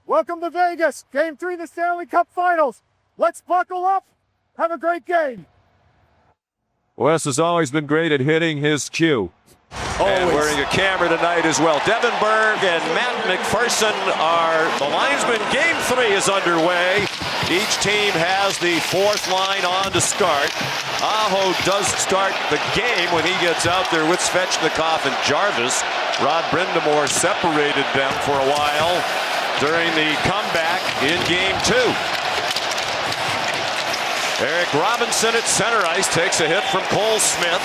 Welcome to Vegas. Game 3 of the Stanley Cup Finals. Let's buckle up. Have a great game. Wes has always been great at hitting his cue. And wearing a camera tonight as well. Devin Berg and Matt McPherson are the linesmen. Game 3 is underway. Each team has the fourth line on to start. Aho does start the game when he gets out there with Svechnikov and Jarvis. Rod Brind'Amour separated them for a while during the comeback in Game 2. Eric Robinson at center ice takes a hit from Cole Smith.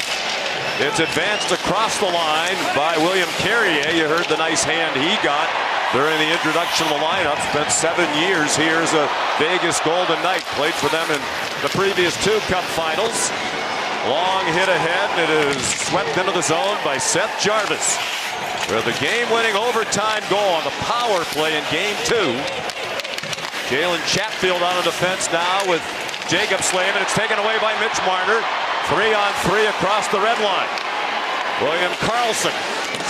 It's advanced across the line by William Carrier. You heard the nice hand he got during the introduction of the lineup. Spent 7 years here as a Vegas Golden Knight. Played for them in the previous 2 Cup Finals. Long hit ahead, and it is swept into the zone by Seth Jarvis. With the game-winning overtime goal on the power play in Game 2. Jalen Chatfield on the defense now with Jacob Slayman. It's taken away by Mitch Marner. 3-on-3 across the red line. William Karlsson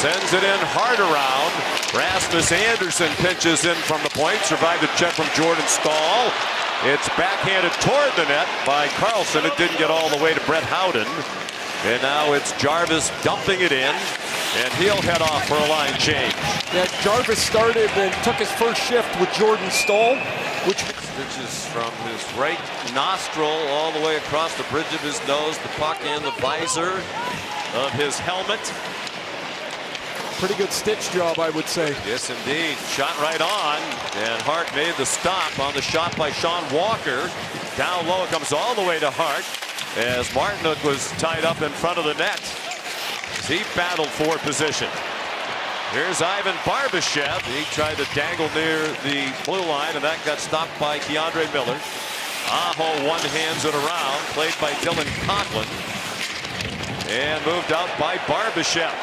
sends it in hard around. Rasmus Andersson pinches in from the point. Survived a check from Jordan Staal. It's backhanded toward the net by Karlsson. It didn't get all the way to Brett Howden. And now it's Jarvis dumping it in. And he'll head off for a line change. Yeah, Jarvis started and took his first shift with Jordan Staal, which stitches from his right nostril all the way across the bridge of his nose, the puck and the visor of his helmet. Pretty good stitch job, I would say. Yes, indeed. Shot right on, and Hart made the stop on the shot by Sean Walker. Down low, it comes all the way to Hart as Martinook was tied up in front of the net. He battled for position. Here's Ivan Barbashev. He tried to dangle near the blue line, and that got stopped by Keandre Miller. Aho one-hands it around, played by Dylan Conklin. And moved out by Barbashev.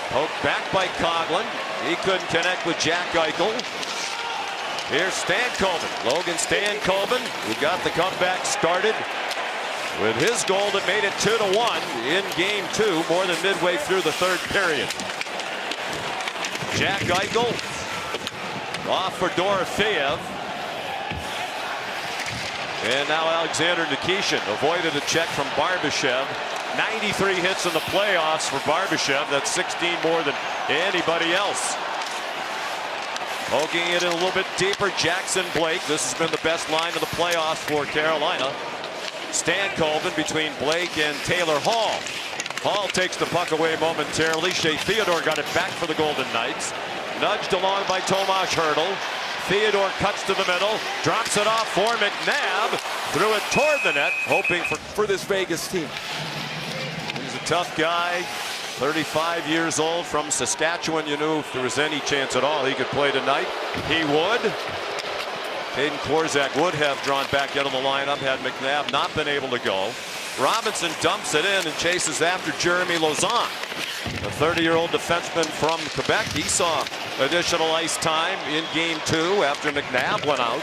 Poked back by Coughlin. He couldn't connect with Jack Eichel. Here's Stankoven. Logan Stankoven, who got the comeback started with his goal that made it 2-1 in Game 2, more than midway through the third period. Jack Eichel off for Dorofeev. And now Alexander Nikishin avoided a check from Barbashev. 93 hits in the playoffs for Barbashev. That's 16 more than anybody else. Poking it in a little bit deeper, Jackson Blake. This has been the best line of the playoffs for Carolina. Stankoven between Blake and Taylor Hall. Hall takes the puck away momentarily. Shea Theodore got it back for the Golden Knights. Nudged along by Tomas Hertl. Theodore cuts to the middle, drops it off for McNabb. Threw it toward the net, hoping for this Vegas team. He's a tough guy, 35 years old, from Saskatchewan. You knew if there was any chance at all he could play tonight, he would. Hayden Korczak would have drawn back into the lineup had McNabb not been able to go. Robinson dumps it in and chases after Jeremy Lauzon. The 30-year-old defenseman from Quebec. He saw additional ice time in Game 2 after McNabb went out.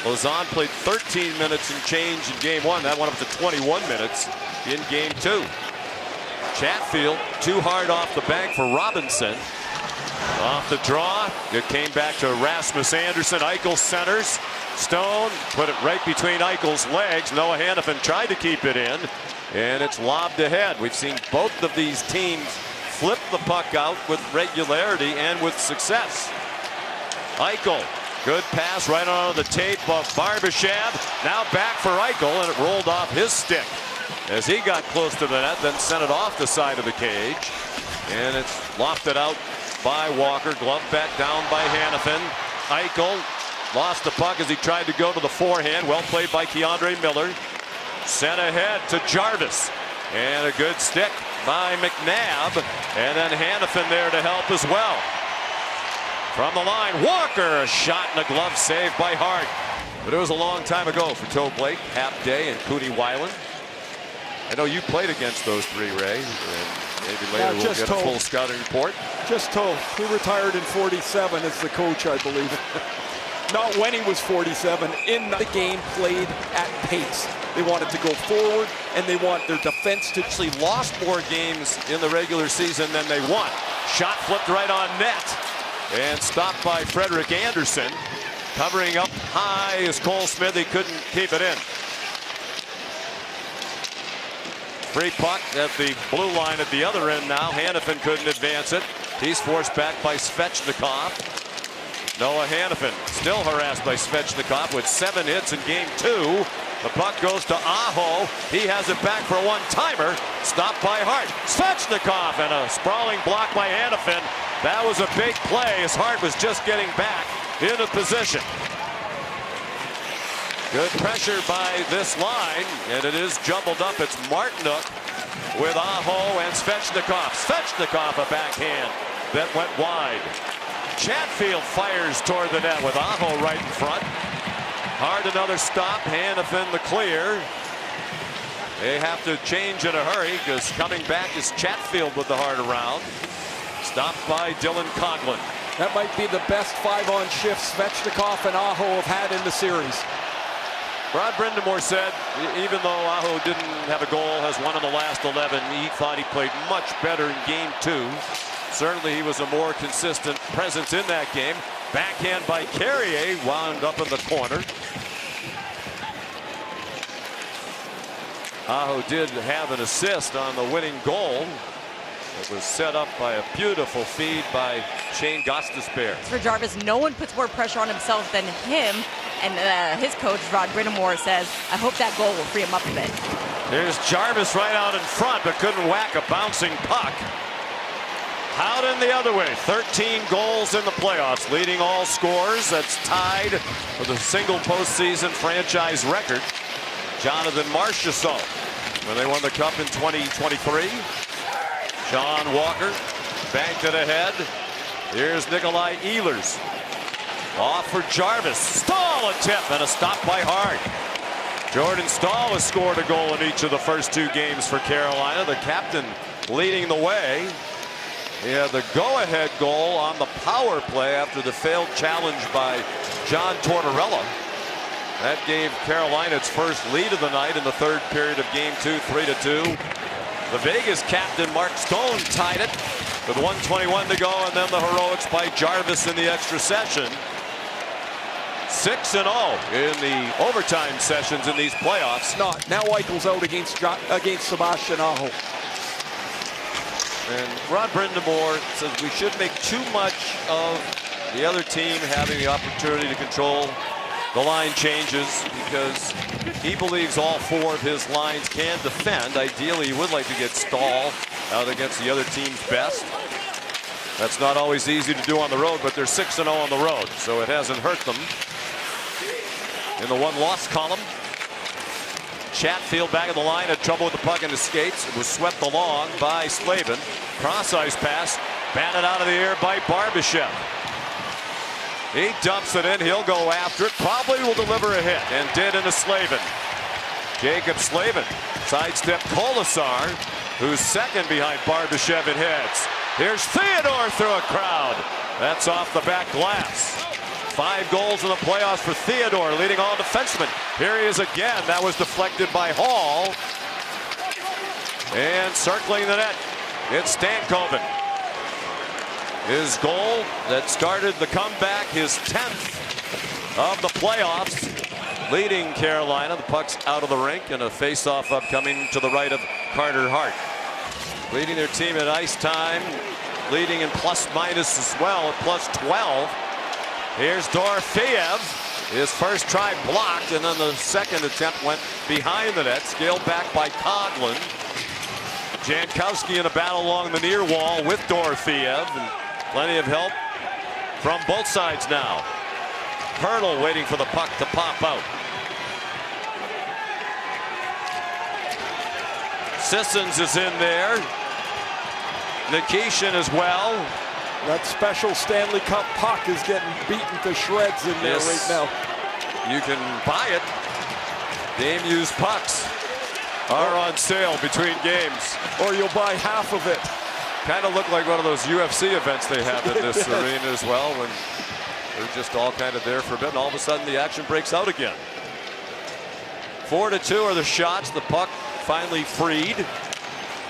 Lauzon played 13 minutes and change in Game 1. That went up to 21 minutes in Game 2. Chatfield too hard off the bank for Robinson. Off the draw, it came back to Rasmus Andersson. Eichel centers. Stone put it right between Eichel's legs. Noah Hanifin tried to keep it in, and it's lobbed ahead. We've seen both of these teams flip the puck out with regularity and with success. Eichel, good pass right onto the tape of Barbashev. Now back for Eichel, and it rolled off his stick as he got close to the net, then sent it off the side of the cage. And it's lofted out by Walker. Glove back down by Hanifin. Eichel lost the puck as he tried to go to the forehand. Well played by Keandre Miller. Sent ahead to Jarvis. And a good stick by McNabb. And then Hanifin there to help as well. From the line, Walker, a shot and a glove save by Hart. But it was a long time ago for Toe Blake, Hap Day, and Cooney Weiland. I know you played against those three, Ray. And maybe later we'll get a full scouting report. Just Toe. He retired in 47 as the coach, I believe. Not when he was 47. In the game played at pace. They wanted to go forward, and they want their defense to actually lost more games in the regular season than they won. Shot flipped right on net. And stopped by Frederick Anderson. Covering up high is Cole Smith. He couldn't keep it in. Free puck at the blue line at the other end now. Hanifin couldn't advance it. He's forced back by Svechnikov. Noah Hanifin still harassed by Svechnikov with 7 hits in game 2. The puck goes to Aho. He has it back for a one-timer. Stopped by Hart. Svechnikov and a sprawling block by Hanifin. That was a big play as Hart was just getting back into position. Good pressure by this line, and it is jumbled up. It's Martinook with Aho and Svechnikov. Svechnikov a backhand that went wide. Chatfield fires toward the net with Aho right in front. Hard another stop. Hanifin the clear. They have to change in a hurry because coming back is Chatfield with the hard around. Stopped by Dylan Coghlan. That might be the best 5-on shift Svechnikov and Aho have had in the series. Rod Brindamore said even though Aho didn't have a goal, has one in the last 11, he thought he played much better in game 2. Certainly he was a more consistent presence in that game. Backhand by Carrier, wound up in the corner. Aho did have an assist on the winning goal. It was set up by a beautiful feed by Shane Gostisbehere. For Jarvis, no one puts more pressure on himself than him. And his coach, Rod Brindamore, says, I hope that goal will free him up a bit. There's Jarvis right out in front, but couldn't whack a bouncing puck. Howden the other way. 13 goals in the playoffs, leading all scorers. That's tied with a single postseason franchise record. Jonathan Marchessault, when they won the Cup in 2023. Sean Walker banked it ahead. Here's Nikolai Ehlers. Off for Jarvis. Stahl a tip and a stop by Hart. Jordan Stahl has scored a goal in each of the first 2 games for Carolina. The captain leading the way. He had the go-ahead goal on the power play after the failed challenge by John Tortorella. That gave Carolina its first lead of the night in the 3rd period of game 2, 3-2. The Vegas captain Mark Stone tied it with 1:21 to go, and then the heroics by Jarvis in the extra session. 6-0 in the overtime sessions in these playoffs. Now Eichel's out against Sebastian Aho. And Rod Brindamore says we shouldn't make too much of the other team having the opportunity to control the line changes because he believes all 4 of his lines can defend. Ideally, he would like to get Stahl out against the other team's best. That's not always easy to do on the road, but they're 6-0 on the road, so it hasn't hurt them. In the 1-loss column, Chatfield back of the line, had trouble with the puck in his skates. It was swept along by Slavin. Cross-ice pass, batted out of the air by Barbashev. He dumps it in. He'll go after it. Probably will deliver a hit, and did into Slavin. Jacob Slavin sidestep Kolasar, who's second behind Barbashev in heads. Here's Theodore through a crowd. That's off the back glass. 5 goals in the playoffs for Theodore, leading all defensemen. Here he is again. That was deflected by Hall. And circling the net, it's Stankoven. His goal that started the comeback, his 10th of the playoffs, leading Carolina. The puck's out of the rink, and a face-off upcoming to the right of Carter Hart. Leading their team at ice time, leading in plus-minus as well at +12. Here's Dorofeyev. His first try blocked, and then the second attempt went behind the net, scaled back by Coghlan. Jankowski in a battle along the near wall with Dorofeyev, and plenty of help from both sides now. Hurdle waiting for the puck to pop out. Sissons is in there. Nikishin as well. That special Stanley Cup puck is getting beaten to shreds in there right now. You can buy it. Game used pucks are on sale between games. Or you'll buy half of it. Kind of look like one of those UFC events they have in this arena as well, when they're just all kind of there for a bit, and all of a sudden the action breaks out again. 4-2 are the shots. The puck finally freed.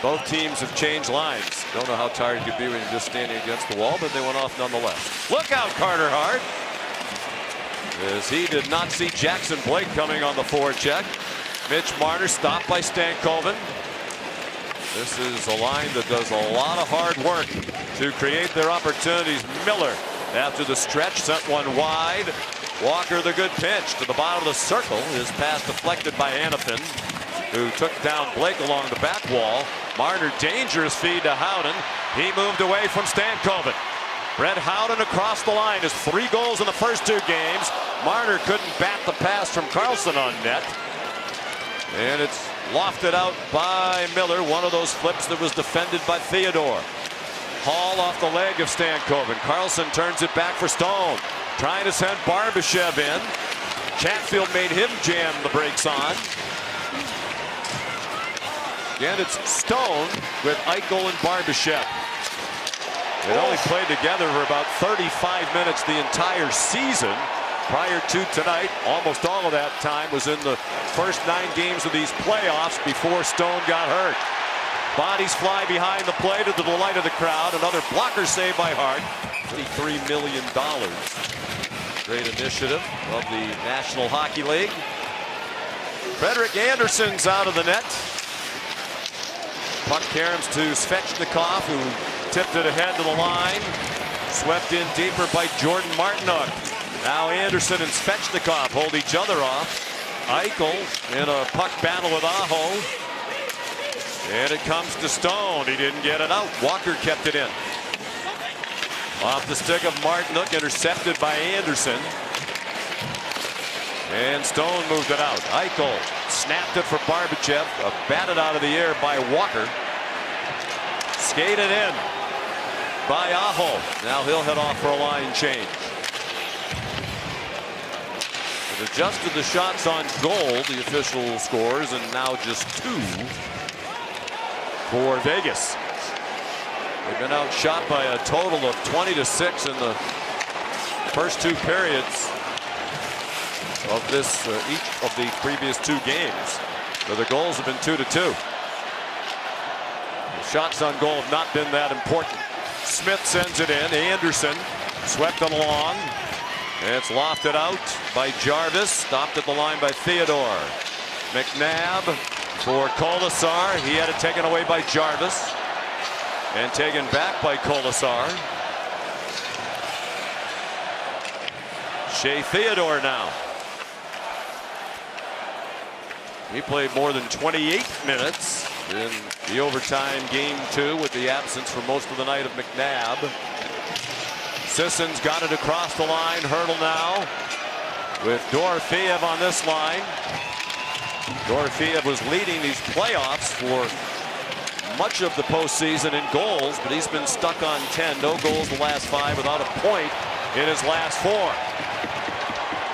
Both teams have changed lines. Don't know how tired you could be when you're just standing against the wall, but they went off nonetheless. Look out, Carter Hart, as he did not see Jackson Blake coming on the forecheck. Mitch Marner stopped by Stankoven. This is a line that does a lot of hard work to create their opportunities. Miller, after the stretch, sent one wide. Walker, the good pitch to the bottom of the circle. His pass deflected by Hanifin, who took down Blake along the back wall. Marner, dangerous feed to Howden. He moved away from Stankoven. Brett Howden across the line. Has 3 goals in the first 2 games. Marner couldn't bat the pass from Carlson on net. And it's lofted out by Miller. One of those flips that was defended by Theodore. Hall off the leg of Stankoven. Carlson turns it back for Stone. Trying to send Barbashev in. Chatfield made him jam the brakes on. Again, it's Stone with Eichel and Barbashev. They only played together for about 35 minutes the entire season. Prior to tonight, almost all of that time was in the first 9 games of these playoffs before Stone got hurt. Bodies fly behind the play to the delight of the crowd. Another blocker save by Hart. $53 million. Great initiative of the National Hockey League. Frederik Andersen's out of the net. Puck caroms to Svechnikov, who tipped it ahead to the line. Swept in deeper by Jordan Martinook. Now Andersen and Svechnikov hold each other off. Eichel in a puck battle with Aho. And it comes to Stone. He didn't get it out. Walker kept it in. Off the stick of Martinook, intercepted by Andersen. And Stone moved it out. Eichel snapped it for Barbashev. Batted out of the air by Walker. Skated in by Aho. Now he'll head off for a line change. They've adjusted the shots on goal, the official scores, and now just 2 for Vegas. They've been outshot by a total of 20-6 in the first 2 periods of this each of the previous 2 games. So the goals have been 2-2. The shots on goal have not been that important. Smith sends it in. Andersen swept it along. And it's lofted out by Jarvis. Stopped at the line by Theodore. McNabb for Kolasar. He had it taken away by Jarvis. And taken back by Kolasar. Shea Theodore now. He played more than 28 minutes in the overtime game 2 with the absence for most of the night of McNabb. Sisson's got it across the line. Hurdle now with Dorofeev on this line. Dorofeev was leading these playoffs for much of the postseason in goals, but he's been stuck on 10. No goals the last 5 without a point in his last 4.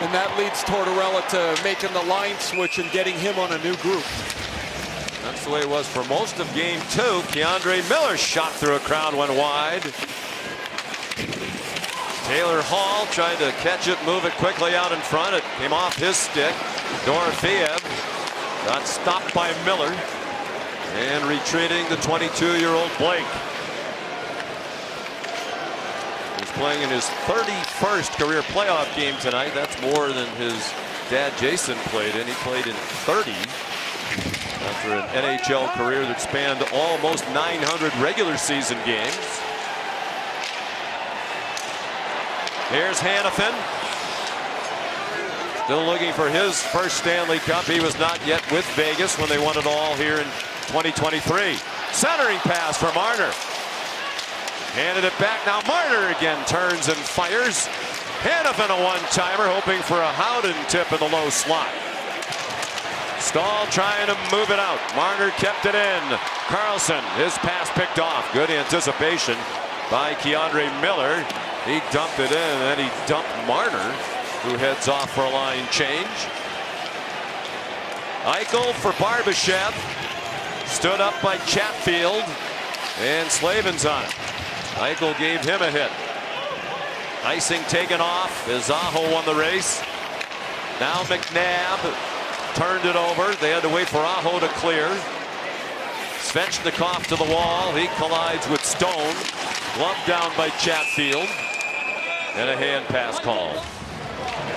And that leads Tortorella to making the line switch and getting him on a new group. That's the way it was for most of game 2. Keandre Miller shot through a crowd, went wide. Taylor Hall tried to catch it, move it quickly out in front. It came off his stick. Dorofeev got stopped by Miller. And retreating the 22-year-old Blake. He's playing in his 31st career playoff game tonight. That's more than his dad Jason played in. He played in 30 after an NHL career that spanned almost 900 regular season games. Here's Hanifin. Still looking for his first Stanley Cup. He was not yet with Vegas when they won it all here in 2023. Centering pass for Marner. Handed it back. Now Marner again turns and fires. Hanifin a one-timer, hoping for a Howden tip in the low slot. Stahl trying to move it out. Marner kept it in. Carlson, his pass picked off. Good anticipation by Keandre Miller. He dumped it in, and then he dumped Marner, who heads off for a line change. Eichel for Barbashev. Stood up by Chatfield, and Slavin's on it. Eichel gave him a hit. Icing taken off as Aho won the race. Now McNabb turned it over. They had to wait for Aho to clear. Svechnikov to the wall. He collides with Stone. Glove down by Chatfield. And a hand pass call.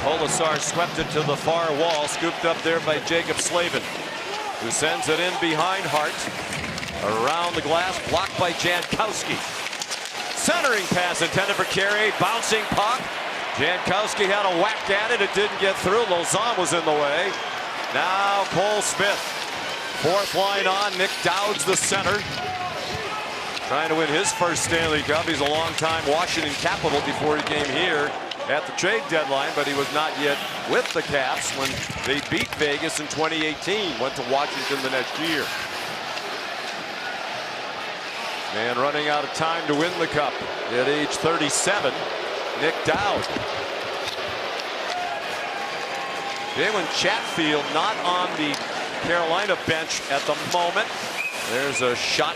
Kolesar swept it to the far wall. Scooped up there by Jacob Slavin, who sends it in behind Hart. Around the glass, blocked by Jankowski. Centering pass intended for Carey. Bouncing puck. Jankowski had a whack at it. It didn't get through. Lauzon was in the way. Now Cole Smith. Fourth line on. Nick Dowd's the center. Trying to win his first Stanley Cup. He's a long-time Washington Capital before he came here at the trade deadline, but he was not yet with the Caps when they beat Vegas in 2018. Went to Washington the next year. And running out of time to win the Cup at age 37, Nick Dowd. Jalen Chatfield not on the Carolina bench at the moment. There's a shot.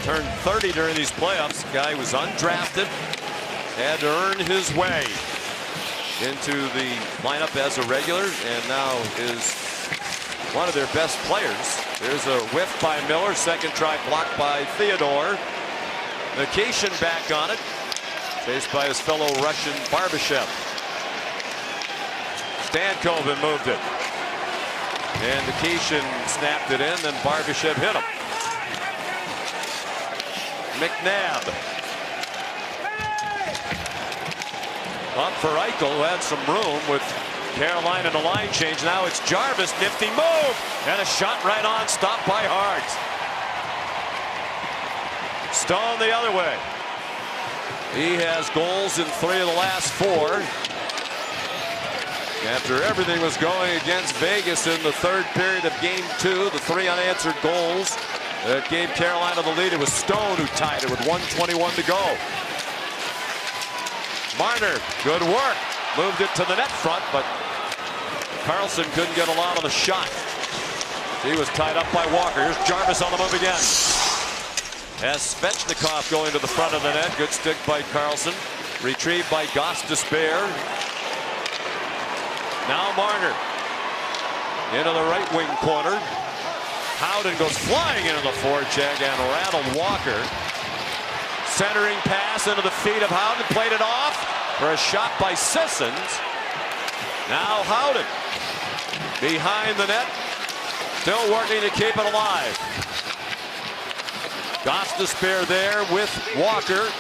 Turned 30 during these playoffs. Guy was undrafted. Had to earn his way into the lineup as a regular, and now is one of their best players. There's a whiff by Miller. Second try blocked by Theodore. Nikishin back on it. Chased by his fellow Russian Barbashev. Stankoven moved it. And Nikishin snapped it in, then Barbashev hit him. McNabb. Up for Eichel, who had some room with Carolina in a line change. Now it's Jarvis. Nifty move. And a shot right on. Stopped by Hart. Stone the other way. He has goals in 3 of the last 4. After everything was going against Vegas in the third period of Game 2, the 3 unanswered goals that gave Carolina the lead. It was Stone who tied it with 1:21 to go. Marner, good work. Moved it to the net front, but Carlson couldn't get a lot of the shot. He was tied up by Walker. Here's Jarvis on the move again. As Svechnikov going to the front of the net. Good stick by Carlson. Retrieved by Gostisbehere. Now Marner into the right wing corner. Howden goes flying into the forecheck and rattled Walker. Centering pass into the feet of Howden. Played it off for a shot by Sissons. Now Howden behind the net. Still working to keep it alive. Gostisbehere there with Walker.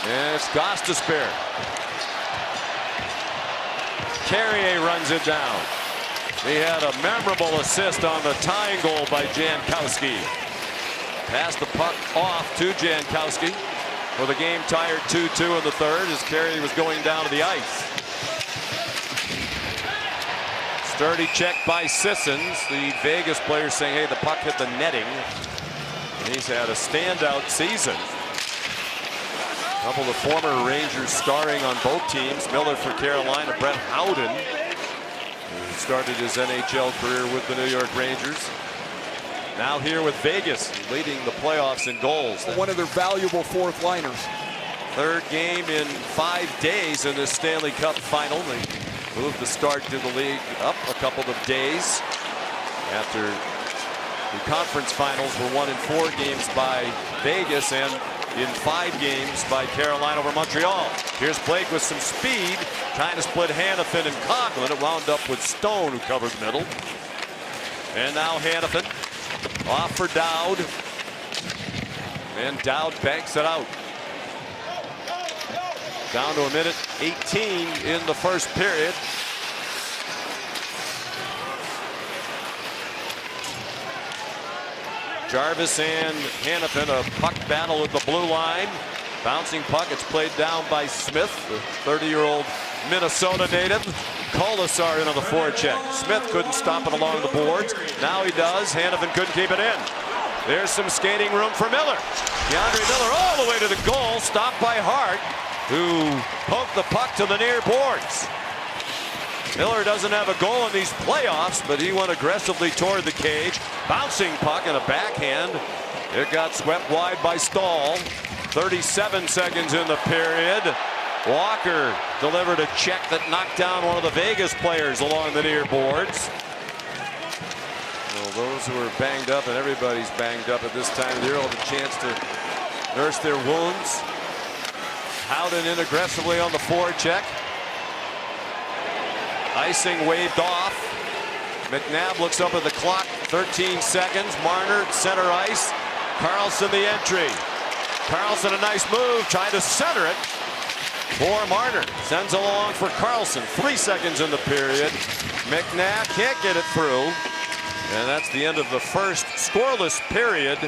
And it's Gostisbehere. Carrier runs it down. He had a memorable assist on the tying goal by Jankowski. Passed the puck off to Jankowski for the game tied 2-2 in the third as Carrier was going down to the ice. Sturdy check by Sissons. The Vegas player saying, hey, the puck hit the netting. And he's had a standout season. A couple of former Rangers starring on both teams. Miller for Carolina, Brett Howden, who started his NHL career with the New York Rangers. Now here with Vegas, leading the playoffs in goals. One of their valuable fourth liners. Third game in 5 days in this Stanley Cup final. They moved the start to the league up a couple of days after the conference finals were won in 4 games by Vegas and in 5 games by Carolina over Montreal. Here's Blake with some speed, trying to split Hanifin and Coghlan. It wound up with Stone, who covered the middle. And now Hanifin off for Dowd. And Dowd banks it out. Down to a minute 18 in the first period. Jarvis and Hanifin, a puck battle at the blue line. Bouncing puck, it's played down by Smith, the 30-year-old Minnesota native. Kolesar into the forecheck. Smith couldn't stop it along the boards. Now he does. Hanifin couldn't keep it in. There's some skating room for Miller. DeAndre Miller all the way to the goal, stopped by Hart, who poked the puck to the near boards. Miller doesn't have a goal in these playoffs, but he went aggressively toward the cage. Bouncing puck and a backhand. It got swept wide by Stahl. 37 seconds in the period. Walker delivered a check that knocked down one of the Vegas players along the near boards. Well, those who are banged up, and everybody's banged up at this time of the year, will have a chance to nurse their wounds. Howden in aggressively on the forecheck. Icing waved off. McNabb looks up at the clock. 13 seconds. Marner center ice. Carlson the entry. Carlson a nice move, trying to center it for Marner. Sends along for Carlson. 3 seconds in the period. McNabb can't get it through. And that's the end of the first scoreless period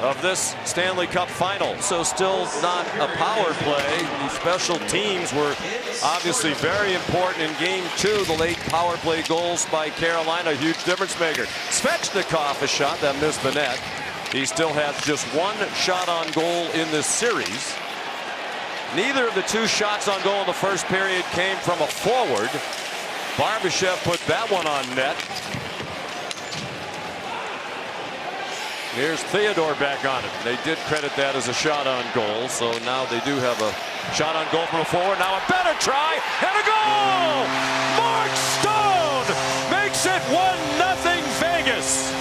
of this Stanley Cup final. So still not a power play. The special teams were obviously very important in game 2. The late power play goals by Carolina, huge difference maker. Svechnikov a shot that missed the net. He still has just 1 shot on goal in this series. Neither of the 2 shots on goal in the first period came from a forward. Barbashev put that one on net. Here's Theodore back on it. They did credit that as a shot on goal, so now they do have a shot on goal from a forward. Now a better try and a goal! Mark Stone makes it 1-0 Vegas.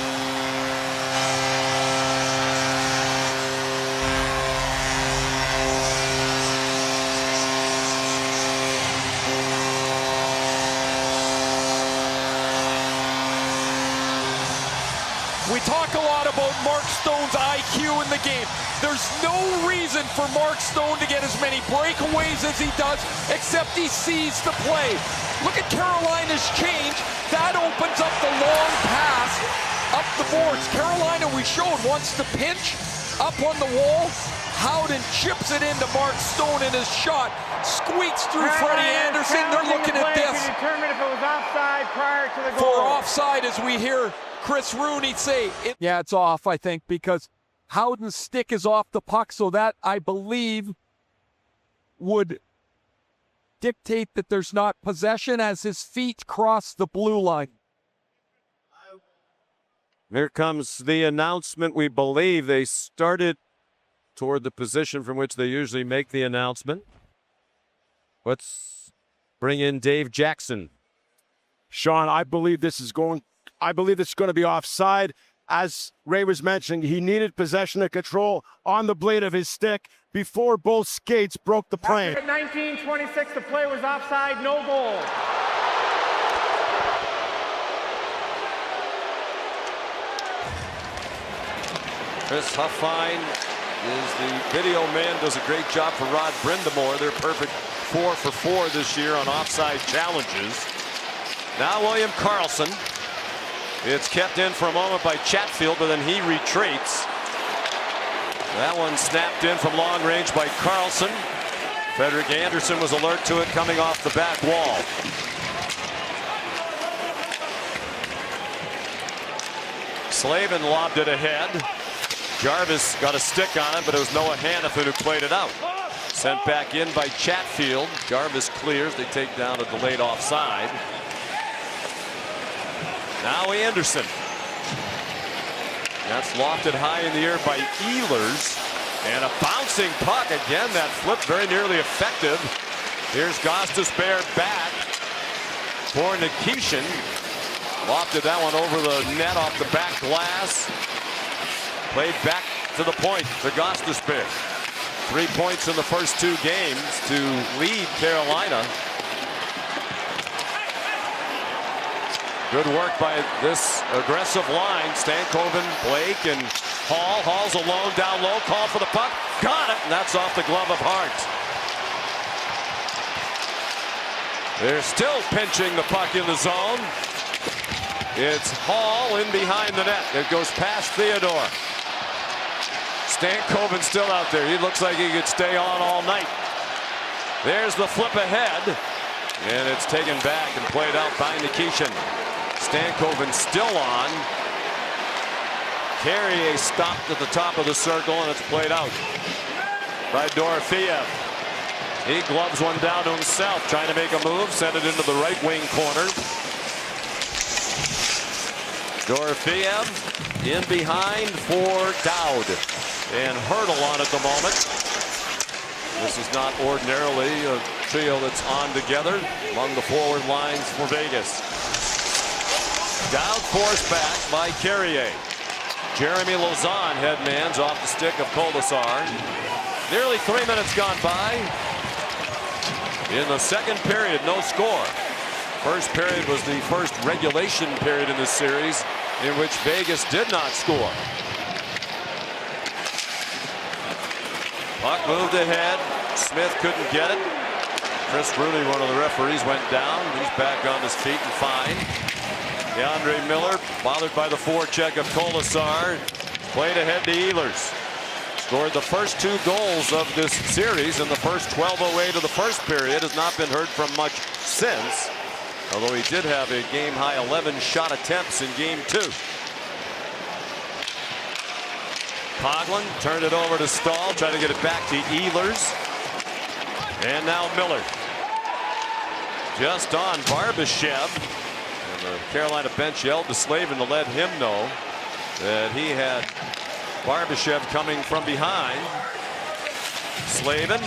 We talk a lot about Mark Stone's IQ in the game. There's no reason for Mark Stone to get as many breakaways as he does, except he sees the play. Look at Carolina's change. That opens up the long pass up the boards. Carolina, we showed, wants to pinch up on the wall. Howden chips it into Mark Stone, and his shot squeaks through Freddie Anderson. They're looking at this. Determine if it was offside prior to the goal. For offside, as we hear Chris Rooney say. Yeah, it's off, I think, because Howden's stick is off the puck, so that, I believe, would dictate that there's not possession as his feet cross the blue line. Here comes the announcement. We believe they started toward the position from which they usually make the announcement. Let's bring in Dave Jackson. Sean, I believe this is going to be offside. As Ray was mentioning, he needed possession and control on the blade of his stick before both skates broke the plane. At 19:26, the play was offside, no goal. Chris Huffine is the video man, does a great job for Rod Brindamore. They're perfect 4 for 4 this year on offside challenges. Now William Karlsson. It's kept in for a moment by Chatfield, but then he retreats. That one snapped in from long range by Karlsson. Frederik Andersen was alert to it coming off the back wall. Slavin lobbed it ahead. Jarvis got a stick on it, but it was Noah Hannafin who played it out. Sent back in by Chatfield. Jarvis clears. They take down a delayed offside. Now Anderson. That's lofted high in the air by Ehlers. And a bouncing puck. Again, that flip very nearly effective. Here's Gostisbehere back for Nikishin. Lofted that one over the net off the back glass. Played back to the point to Gostisbehere. 3 points in the first 2 games to lead Carolina. Good work by this aggressive line. Stankoven, Blake, and Hall. Hall's alone down low. Call for the puck. Got it. And that's off the glove of Hart. They're still pinching the puck in the zone. It's Hall in behind the net. It goes past Theodore. Stankoven still out there. He looks like he could stay on all night. There's the flip ahead. And it's taken back and played out by Nikishin. Stankoven still on. Carrier stopped at the top of the circle, and it's played out by Dorofeev. He gloves one down to himself, trying to make a move, sent it into the right wing corner. Dorofeev in behind for Dowd. And Hurdle on at the moment. This is not ordinarily a trio that's on together among the forward lines for Vegas. Down force back by Carrier. Jeremy Lauzon headmans off the stick of Kolesar. Nearly 3 minutes gone by. In the second period, no score. First period was the first regulation period in this series in which Vegas did not score. Puck moved ahead. Smith couldn't get it. Chris Rooney, one of the referees, went down. He's back on his feet and fine. DeAndre Miller, bothered by the forecheck of Kolesar, played ahead to Ehlers. Scored the first 2 goals of this series in the first 12:08 of the first period. Has not been heard from much since, although he did have a game-high 11 shot attempts in Game 2. Coghlan turned it over to Stahl, trying to get it back to Ehlers. And now Miller. Just on Barbashev. And the Carolina bench yelled to Slavin to let him know that he had Barbashev coming from behind. Slavin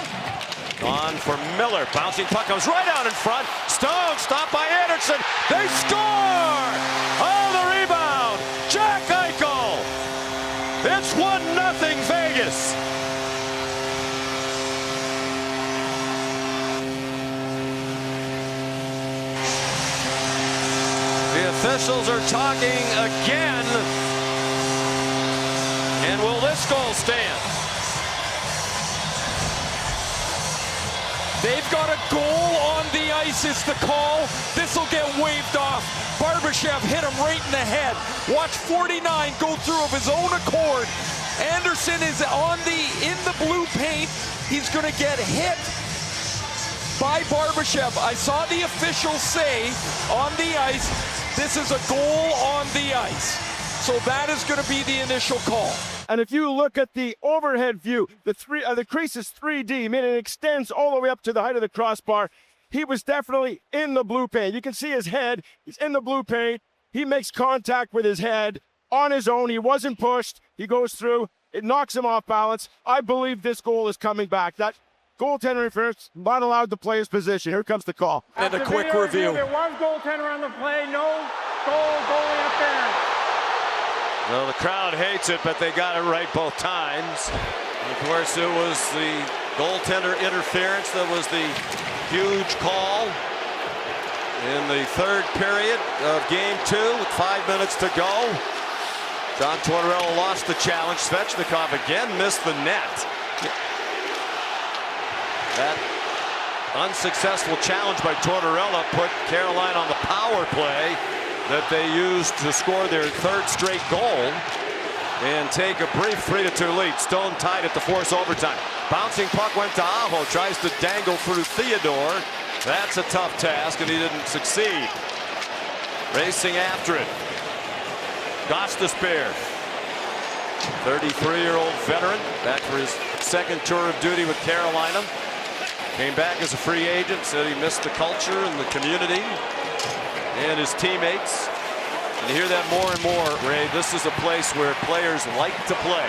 on for Miller. Bouncing puck comes right out in front. Stone stopped by Anderson. They score! Oh, the rebound! Jack Eichel! It's 1-0 Vegas. The officials are talking again. And will this goal stand? They've got a goal on the ice is the call. This will get waved off. Barbashev hit him right in the head. Watch 49 go through of his own accord. Anderson is in the blue paint. He's going to get hit by Barbashev. I saw the officials say on the ice, this is a goal on the ice. So that is going to be the initial call. And if you look at the overhead view, the crease is 3D, meaning it extends all the way up to the height of the crossbar. He was definitely in the blue paint. You can see his head. He's in the blue paint. He makes contact with his head on his own. He wasn't pushed. He goes through. It knocks him off balance. I believe this goal is coming back. That goaltender interference, not allowed to play his position. Here comes the call. And a After quick video review. There was goaltender on the play. No goal, goalie interference. Well, the crowd hates it, but they got it right both times. And of course, it was the goaltender interference that was the huge call in the third period of Game 2 with 5 minutes to go. John Tortorella lost the challenge. Svechnikov again missed the net. That unsuccessful challenge by Tortorella put Carolina on the power play that they used to score their third straight goal and take a brief 3-2 lead. Stone tied it to force overtime. Bouncing puck went to Aho, tries to dangle through Theodore. That's a tough task, and he didn't succeed. Racing after it. Gostisbehere, 33-year-old veteran, back for his second tour of duty with Carolina. Came back as a free agent, said he missed the culture and the community and his teammates. And you hear that more and more, Ray. This is a place where players like to play.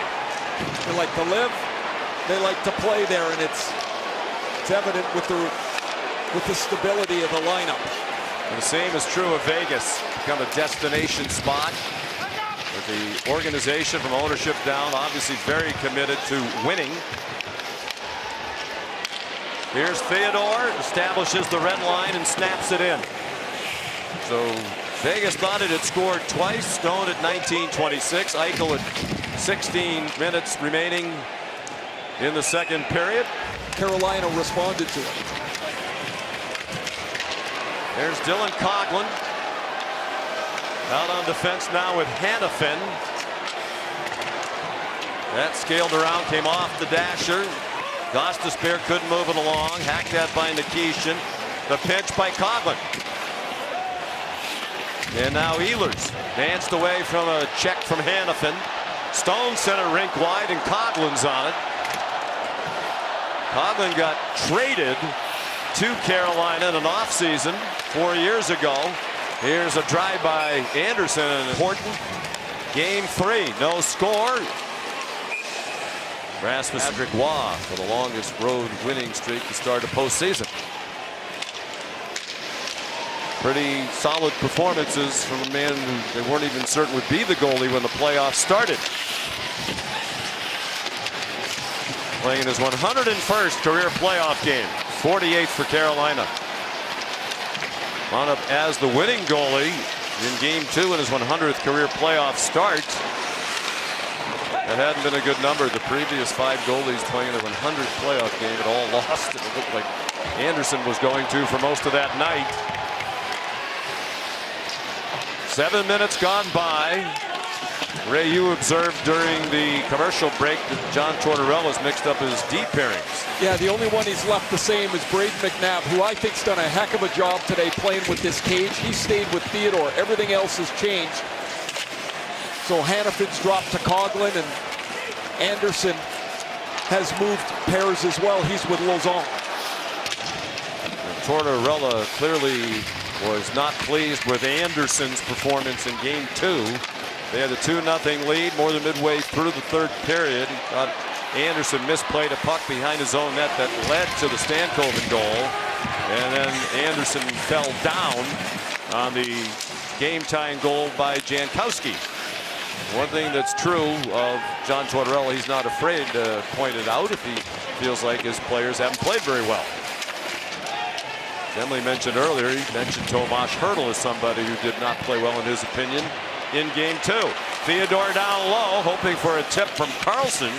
They like to live. They like to play there, and it's evident with the stability of the lineup. And the same is true of Vegas. Become a destination spot. With the organization from ownership down, obviously very committed to winning. Here's Theodore, establishes the red line and snaps it in. So Vegas thought it had scored twice. Stone at 19:26. Eichel at 16 minutes remaining in the second period. Carolina responded to it. There's Dylan Coghlan. Out on defense now with Hanifin. That scaled around, came off the dasher. Gostisbehere couldn't move it along. Hacked at by Nikishin. The pinch by Coghlan. And now Ehlers danced away from a check from Hanifin. Stone sent it rink wide, and Coghlan's on it. Coghlan got traded to Carolina in an offseason 4 years ago. Here's a drive by Anderson, and important Game 3, no score. Rasmus Patrick Waugh for the longest road winning streak to start a postseason. Pretty solid performances from a man who they weren't even certain would be the goalie when the playoffs started. Playing his 101st career playoff game, 48th for Carolina. Wound up as the winning goalie in Game 2 in his 100th career playoff start. That hadn't been a good number. The previous 5 goalies playing their 100th playoff game had all lost. It looked like Anderson was going to for most of that night. 7 minutes gone by. Ray, you observed during the commercial break that John Tortorella's mixed up his D pairings. Yeah, the only one he's left the same is Braden McNabb, who I think's done a heck of a job today playing with this cage. He stayed with Theodore. Everything else has changed. So Hannafin's dropped to Coghlan, and Anderson has moved pairs as well. He's with Lauzon. Tortorella clearly was not pleased with Anderson's performance in Game 2. They had a 2-0 lead more than midway through the third period. He thought Anderson misplayed a puck behind his own net that led to the Stankoven goal. And then Anderson fell down on the game-tying goal by Jankowski. One thing that's true of John Tortorella, he's not afraid to point it out if he feels like his players haven't played very well. As Emily mentioned earlier, he mentioned Tomas Hertl as somebody who did not play well in his opinion in Game 2. Theodore down low, hoping for a tip from Carlson,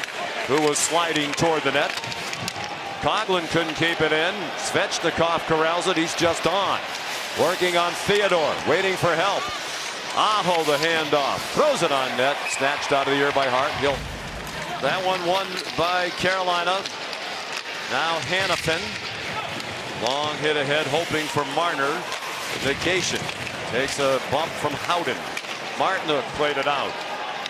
who was sliding toward the net. Coghlan couldn't keep it in. Svechnikov corrals it. He's just on. Working on Theodore, waiting for help. Aho the handoff, throws it on net, snatched out of the air by Hart. That one won by Carolina. Now Hannafin, long hit ahead, hoping for Marner. Vacation takes a bump from Howden. Martinook played it out,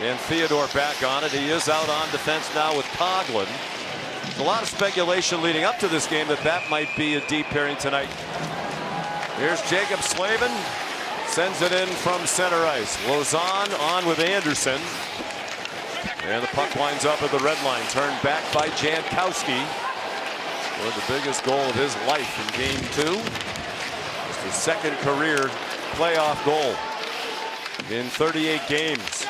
and Theodore back on it. He is out on defense now with Coghlan. There's a lot of speculation leading up to this game that might be a deep pairing tonight. Here's Jacob Slavin. Sends it in from center ice. Lauzon on with Anderson. And the puck winds up at the red line. Turned back by Jankowski. Scored the biggest goal of his life in Game 2. It's his second career playoff goal in 38 games.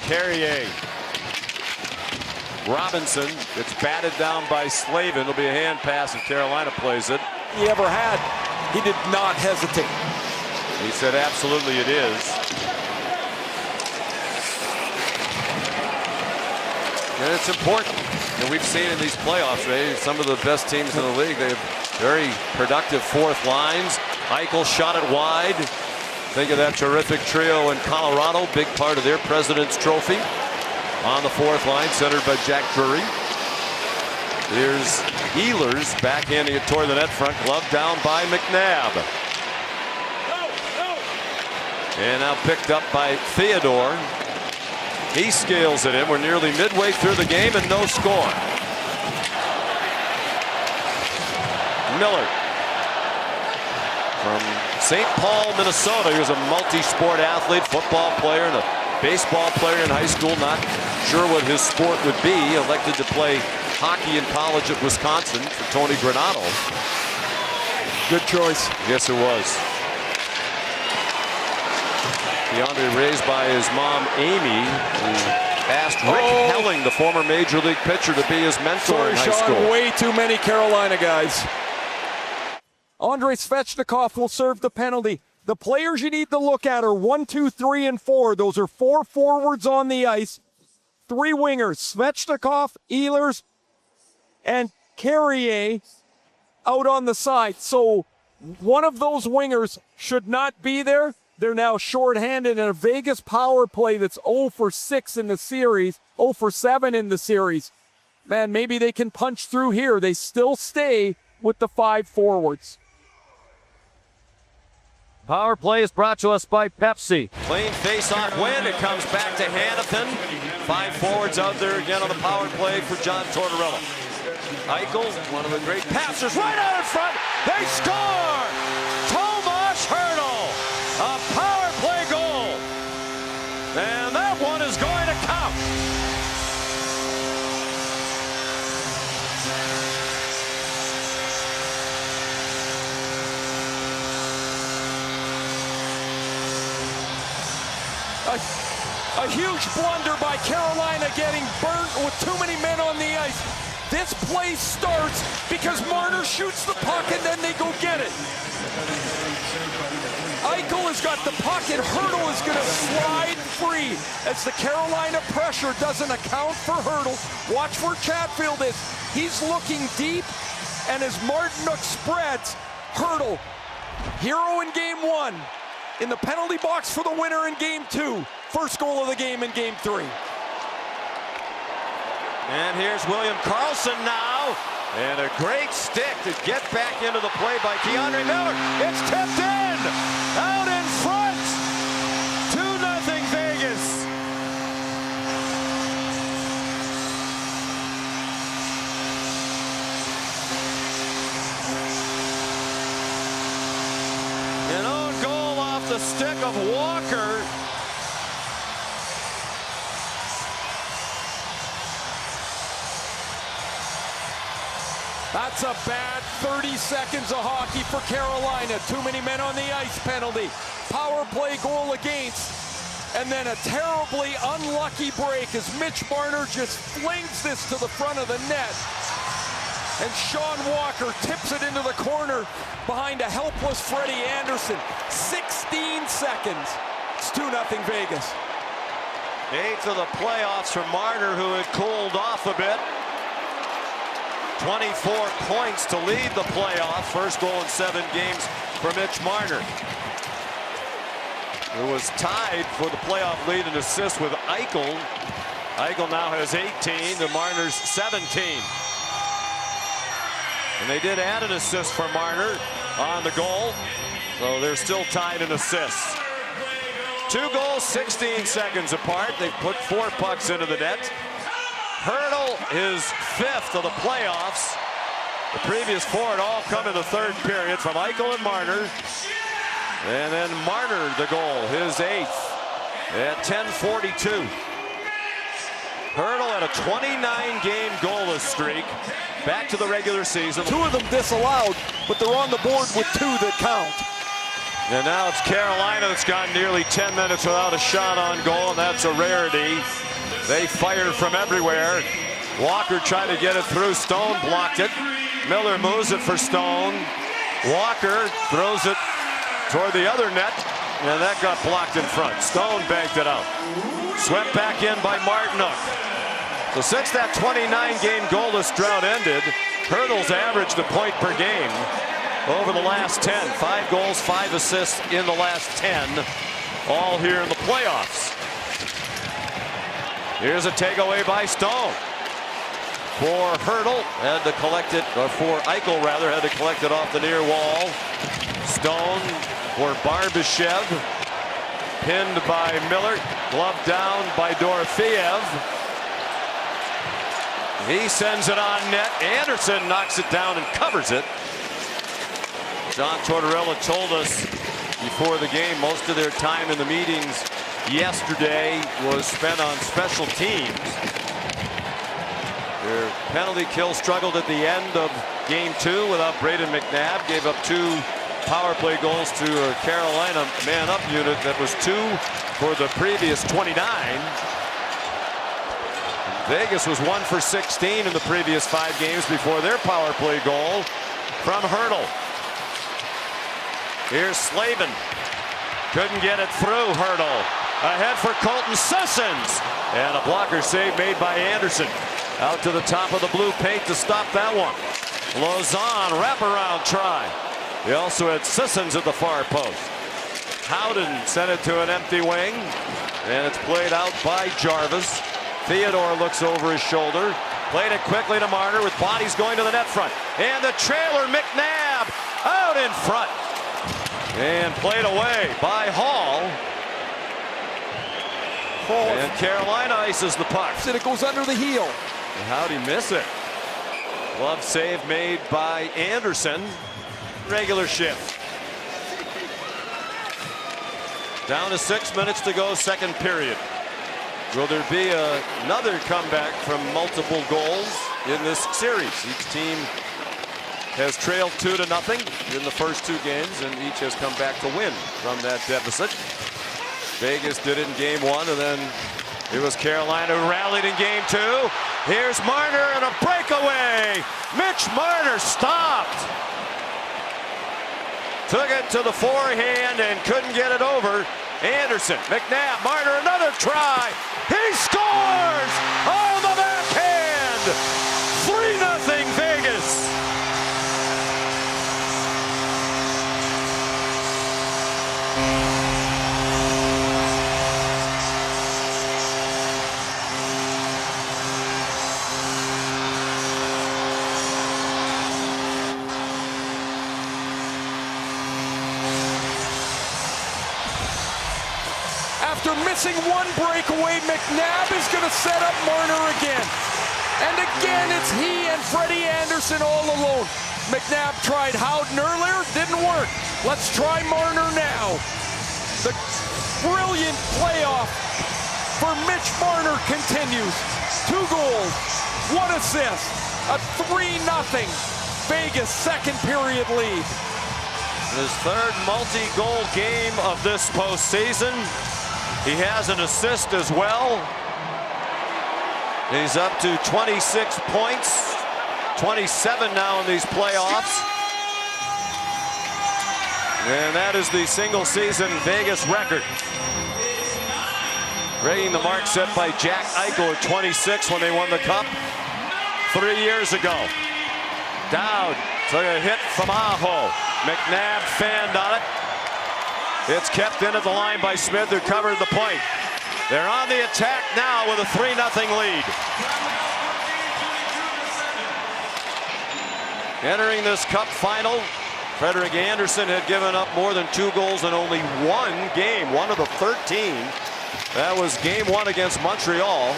Carrier. Robinson gets batted down by Slavin. It'll be a hand pass if Carolina plays it. He ever had. He did not hesitate. He said absolutely it is. And it's important. And we've seen in these playoffs, Ray, some of the best teams in the league, they have very productive fourth lines. Eichel shot it wide. Think of that terrific trio in Colorado, big part of their President's Trophy. On the fourth line, centered by Jack Drury. Here's Ehlers backhanding it toward the net front, glove down by McNabb. And now picked up by Theodore. He scales it in. We're nearly midway through the game and no score. Miller from St. Paul, Minnesota. He was a multi-sport athlete, football player and a baseball player in high school. Not sure what his sport would be. Elected to play hockey in college at Wisconsin for Tony Granato. Good choice. Yes, it was. DeAndre raised by his mom, Amy, who asked Rick Helling, the former Major League pitcher, to be his mentor in high school. Way too many Carolina guys. Andrei Svechnikov will serve the penalty. The players you need to look at are 1, 2, 3, and 4. Those are 4 forwards on the ice. 3 wingers, Svechnikov, Ehlers, and Carrier out on the side. So one of those wingers should not be there. They're now shorthanded in a Vegas power play that's 0 for 6 in the series, 0 for 7 in the series. Man, maybe they can punch through here. They still stay with the 5 forwards. Power play is brought to us by Pepsi. Clean face-off win. It comes back to Hannafin. 5 forwards out there again on the power play for John Tortorella. Eichel, one of the great passers, right out in front. They score! Tomas Hertl, a power play goal. And that one is going to count. A huge blunder by Carolina, getting burnt with too many men on the ice. This play starts because Marner shoots the puck and then they go get it. Eichel has got the puck and Hertl is going to slide free as the Carolina pressure doesn't account for Hertl. Watch where Chatfield is. He's looking deep, and as Martinook spreads, Hertl, hero in game 1, in the penalty box for the winner in game 2. First goal of the game in game 3. And here's William Karlsson now. And a great stick to get back into the play by Keandre Miller. It's tipped in! Out in front! 2-0 Vegas. An own goal off the stick of Walker. That's a bad 30 seconds of hockey for Carolina. Too many men on the ice penalty. Power play goal against. And then a terribly unlucky break as Mitch Marner just flings this to the front of the net. And Sean Walker tips it into the corner behind a helpless Freddie Anderson. 16 seconds. It's 2-0 Vegas. 8th of the playoffs for Marner, who had cooled off a bit. 24 points to lead the playoff. First goal in 7 games for Mitch Marner, who was tied for the playoff lead in assists with Eichel. Eichel now has 18 to Marner's 17. And they did add an assist for Marner on the goal, so they're still tied in assists. 2 goals, 16 seconds apart. They put 4 pucks into the net. Hertl is 5th of the playoffs. The previous 4 had all come in the 3rd period from Eichel and Marner. And then Marner, the goal, his 8th at 10:42. Hertl had a 29-game goalless streak back to the regular season. 2 of them disallowed, but they're on the board with 2 that count. And now it's Carolina that's gone nearly 10 minutes without a shot on goal, and that's a rarity. They fired from everywhere. Walker tried to get it through. Stone blocked it. Miller moves it for Stone. Walker throws it toward the other net, and that got blocked in front. Stone banked it out. Swept back in by Martinook. So since that 29-game goalless drought ended, Hertl's averaged a point per game over the last 10. 5 goals, 5 assists in the last 10, all here in the playoffs. Here's a takeaway by Stone. For Hertl, had to collect it, or for Eichel rather, had to collect it off the near wall. Stone for Barbashev. Pinned by Miller, gloved down by Dorofeev. He sends it on net. Anderson knocks it down and covers it. John Tortorella told us before the game most of their time in the meetings yesterday was spent on special teams. Their penalty kill struggled at the end of game 2 without Braden McNabb. Gave up 2 power play goals to a Carolina man-up unit that was 2 for the previous 29. Vegas was 1 for 16 in the previous 5 games before their power play goal from Hertl. Here's Slavin. Couldn't get it through. Hertl ahead for Colton Sissons. And a blocker save made by Anderson. Out to the top of the blue paint to stop that one. Lauzon wraparound try. He also had Sissons at the far post. Howden sent it to an empty wing. And it's played out by Jarvis. Theodore looks over his shoulder. Played it quickly to Marner with bodies going to the net front. And the trailer, McNabb, out in front. And played away by Hall. And Carolina ices the puck. And it goes under the heel. And how'd he miss it? Glove save made by Anderson. Regular shift. Down to 6 minutes to go, 2nd period. Will there be another comeback from multiple goals in this series? Each team has trailed 2-0 in the first 2 games, and each has come back to win from that deficit. Vegas did it in game 1, and then it was Carolina who rallied in game 2. Here's Marner and a breakaway. Mitch Marner stopped. Took it to the forehand and couldn't get it over. Anderson, McNabb, Marner, another try. He scores on the backhand. 3-0 Vegas. After missing one breakaway, McNabb is going to set up Marner again. And again, it's he and Freddie Anderson all alone. McNabb tried Howden earlier, didn't work. Let's try Marner now. The brilliant playoff for Mitch Marner continues. 2 goals, 1 assist, a 3-0 Vegas second period lead. His third multi-goal game of this postseason. He has an assist as well. He's up to 26 points, 27 now in these playoffs. And that is the single season Vegas record. Breaking the mark set by Jack Eichel at 26 when they won the Cup 3 years ago. Dowd took a hit from Aho. McNabb fanned on it. It's kept in at the line by Smith, who covered the point. They're on the attack now with a 3-0 lead. Entering this Cup final, Frederik Andersen had given up more than 2 goals in only 1 game, 1 of the 13. That was game 1 against Montreal,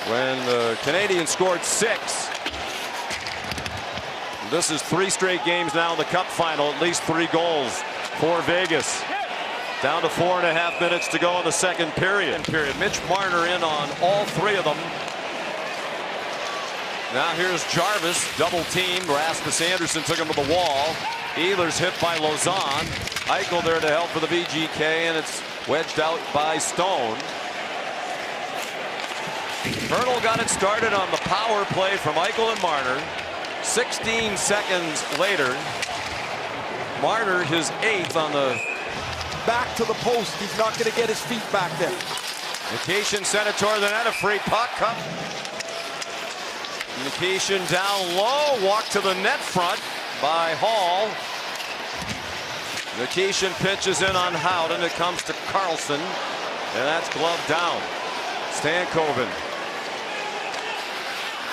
when the Canadiens scored 6. This is 3 straight games now in the Cup final, at least 3 goals for Vegas. Down to 4.5 minutes to go in the second period. Mitch Marner in on all 3 of them. Now here's Jarvis, double team. Rasmus Anderson took him to the wall. Ehlers hit by Lauzon. Eichel there to help for the VGK, and it's wedged out by Stone. Vernal got it started on the power play from Eichel and Marner. 16 seconds later, Marner his 8th on the Back to the post. He's not going to get his feet back there. Nikishin sent it toward the net. A free puck. Nikishin down low. Walk to the net front by Hall. Nikishin pitches in on Howden. It comes to Carlson. And that's glove down. Stankoven.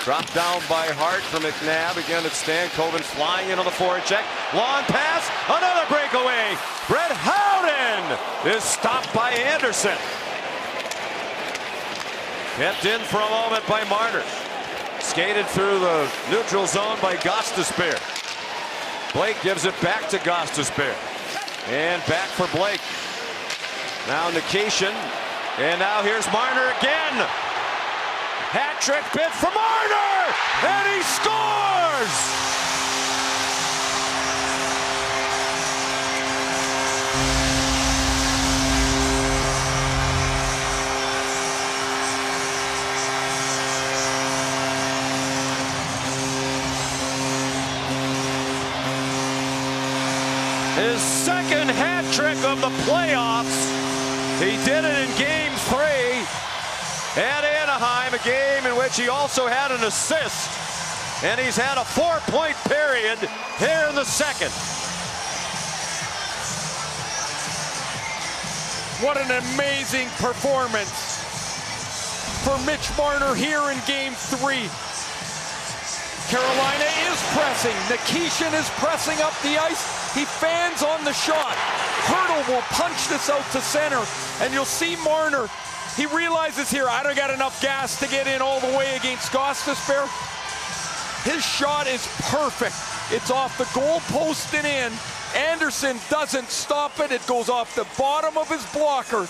Dropped down by Hart for McNabb. Again, it's Stankoven flying in on the forecheck. Long pass. Another breakaway. Brett Howden is stopped by Anderson. Kept in for a moment by Marner. Skated through the neutral zone by Gostisbehere. Blake gives it back to Gostisbehere. And back for Blake. Now Nikishin. And now here's Marner again. Hat trick bid for Marner, and he scores! His second hat trick of the playoffs. He did it in game 3 at Anaheim, a game in which he also had an assist. And he's had a 4-point period here in the second. What an amazing performance for Mitch Marner here in game 3. Carolina is pressing. Nikishin is pressing up the ice. He fans on the shot. Hertl will punch this out to center. And you'll see Marner. He realizes here, I don't got enough gas to get in all the way against Gostisbehere. His shot is perfect. It's off the goal post and in. Anderson doesn't stop it. It goes off the bottom of his blocker.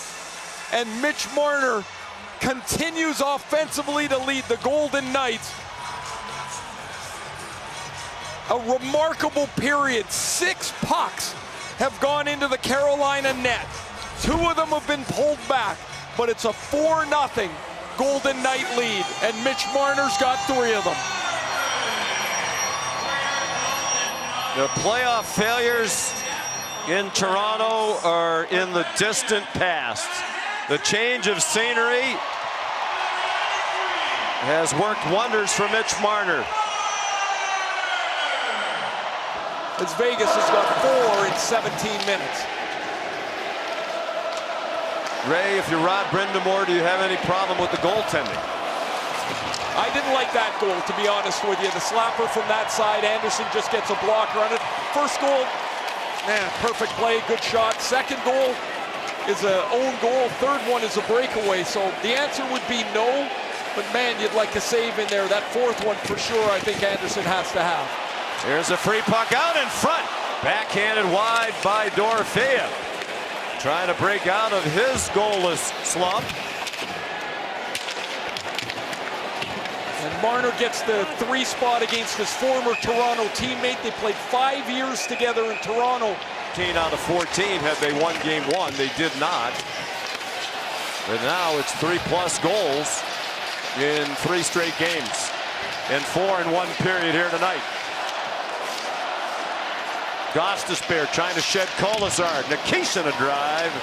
And Mitch Marner continues offensively to lead the Golden Knights. A remarkable period. 6 pucks have gone into the Carolina net. 2 of them have been pulled back, but it's a 4-0 Golden Knight lead, and Mitch Marner's got 3 of them. The playoff failures in Toronto are in the distant past. The change of scenery has worked wonders for Mitch Marner. As Vegas has got 4 in 17 minutes. Ray, if you're Rod Brind'Amour, do you have any problem with the goaltending? I didn't like that goal, to be honest with you. The slapper from that side, Anderson just gets a blocker on it. First goal, man, perfect play, good shot. Second goal is an own goal. Third one is a breakaway. So the answer would be no, but man, you'd like a save in there. That fourth one, for sure, I think Anderson has to have. Here's a free puck out in front. Backhanded wide by Dorofeev. Trying to break out of his goalless slump. And Marner gets the 3 spot against his former Toronto teammate. They played 5 years together in Toronto. 15 out of 14 had they won game 1. They did not. But now it's 3+ goals in 3 straight games. And 4 in 1 period here tonight. Gostisbehere trying to shed Kolesar. Nikishin a drive.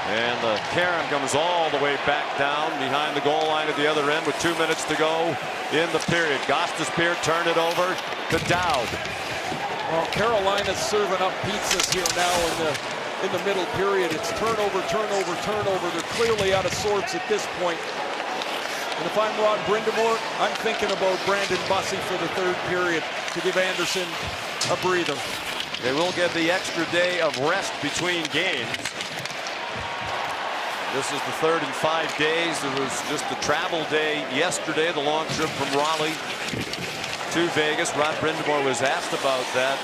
And the carom comes all the way back down behind the goal line at the other end with 2 minutes to go in the period. Gostisbehere turned it over to Dowd. Well, Carolina's serving up pizzas here now in the middle period. It's turnover, turnover, turnover. They're clearly out of sorts at this point. And if I'm Rod Brind'Amour, I'm thinking about Brandon Bussi for the 3rd period to give Anderson a breather. They will get the extra day of rest between games. This is the 3rd in 5 days. There was just the travel day yesterday, the long trip from Raleigh to Vegas. Rod Brind'Amour was asked about that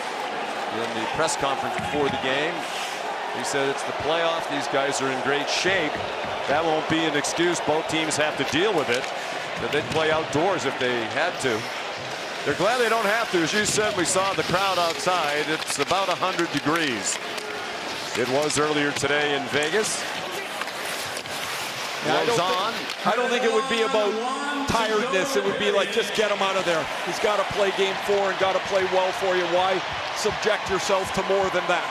in the press conference before the game. He said it's the playoffs. These guys are in great shape. That won't be an excuse. Both teams have to deal with it. That they'd play outdoors if they had to. They're glad they don't have to. As you said, we saw the crowd outside. It's about 100 degrees. It was earlier today in Vegas. I don't think it would be about tiredness. It would be like, just get him out of there. He's got to play game 4 and got to play well for you. Why subject yourself to more than that?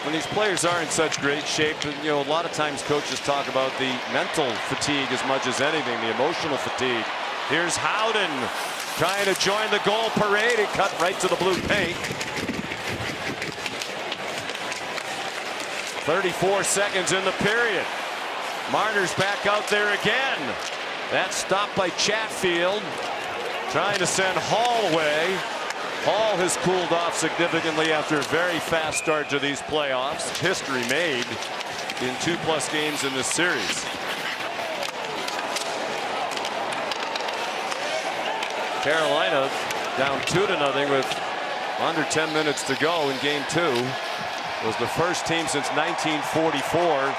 When these players are in such great shape, you know, a lot of times coaches talk about the mental fatigue as much as anything, the emotional fatigue. Here's Howden trying to join the goal parade. He cut right to the blue paint. 34 seconds in the period. Marner's back out there again. That's stopped by Chatfield. Trying to send Hall away. Hall has cooled off significantly after a very fast start to these playoffs. History made in 2+ games in this series. Carolina down 2-0 with under 10 minutes to go in game 2. Was the first team since 1944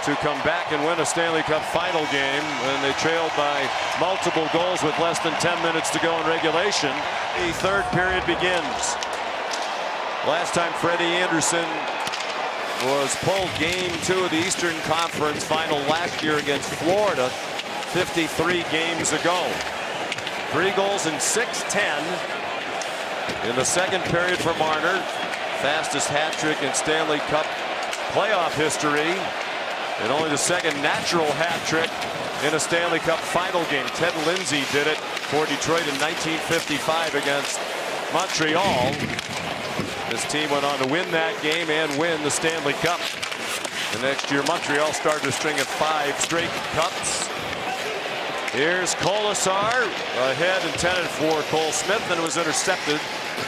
to come back and win a Stanley Cup final game when they trailed by multiple goals with less than 10 minutes to go in regulation. The 3rd period begins. Last time Freddie Anderson was pulled game 2 of the Eastern Conference final last year against Florida 53 games ago. 3 goals in 6:10 in the 2nd period for Marner. Fastest hat trick in Stanley Cup playoff history. And only the 2nd natural hat trick in a Stanley Cup final game. Ted Lindsay did it for Detroit in 1955 against Montreal. This team went on to win that game and win the Stanley Cup. The next year, Montreal started a string of 5 straight cups. Here's Kolesar ahead, intended for Cole Smith, and it was intercepted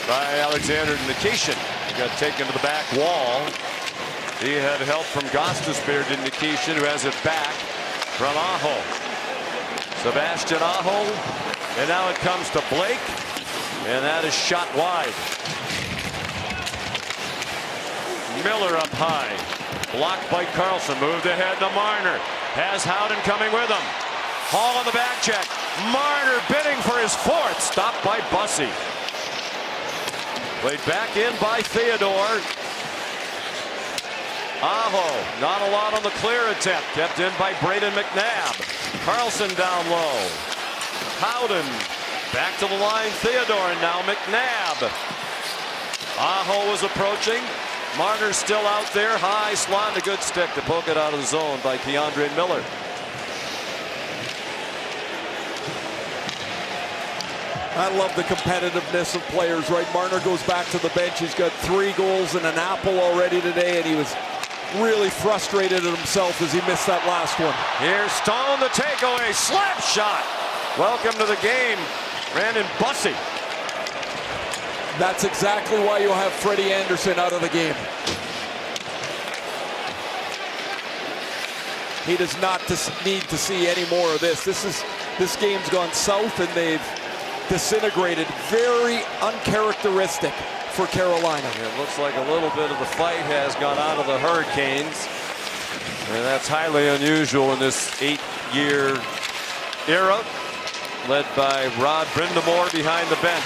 by Alexander Nikishin. Got taken to the back wall. He had help from Gostisbehere to Nikishin, who has it back from Aho. Sebastian Aho, and now it comes to Blake, and that is shot wide. Miller up high, blocked by Carlson, moved ahead to Marner. Has Howden coming with him. Hall on the back check. Marner bidding for his 4th, stopped by Bussi. Played back in by Theodore. Aho, not a lot on the clear attempt. Kept in by Braden McNabb. Carlson down low. Howden back to the line. Theodore, and now McNabb. Aho was approaching. Marner still out there. High slot, a good stick to poke it out of the zone by Keandre Miller. I love the competitiveness of players, right? Marner goes back to the bench. He's got 3 goals and an apple already today, and he was really frustrated at himself as he missed that last one. Here's Stone, the takeaway, slap shot. Welcome to the game, Brandon Bussi. That's exactly why you'll have Freddie Anderson out of the game. He does not need to see any more of this. This game's gone south, and they've disintegrated. Very uncharacteristic for Carolina. It looks like a little bit of the fight has gone out of the Hurricanes, and that's highly unusual in this 8-year era, led by Rod Brind'Amour behind the bench.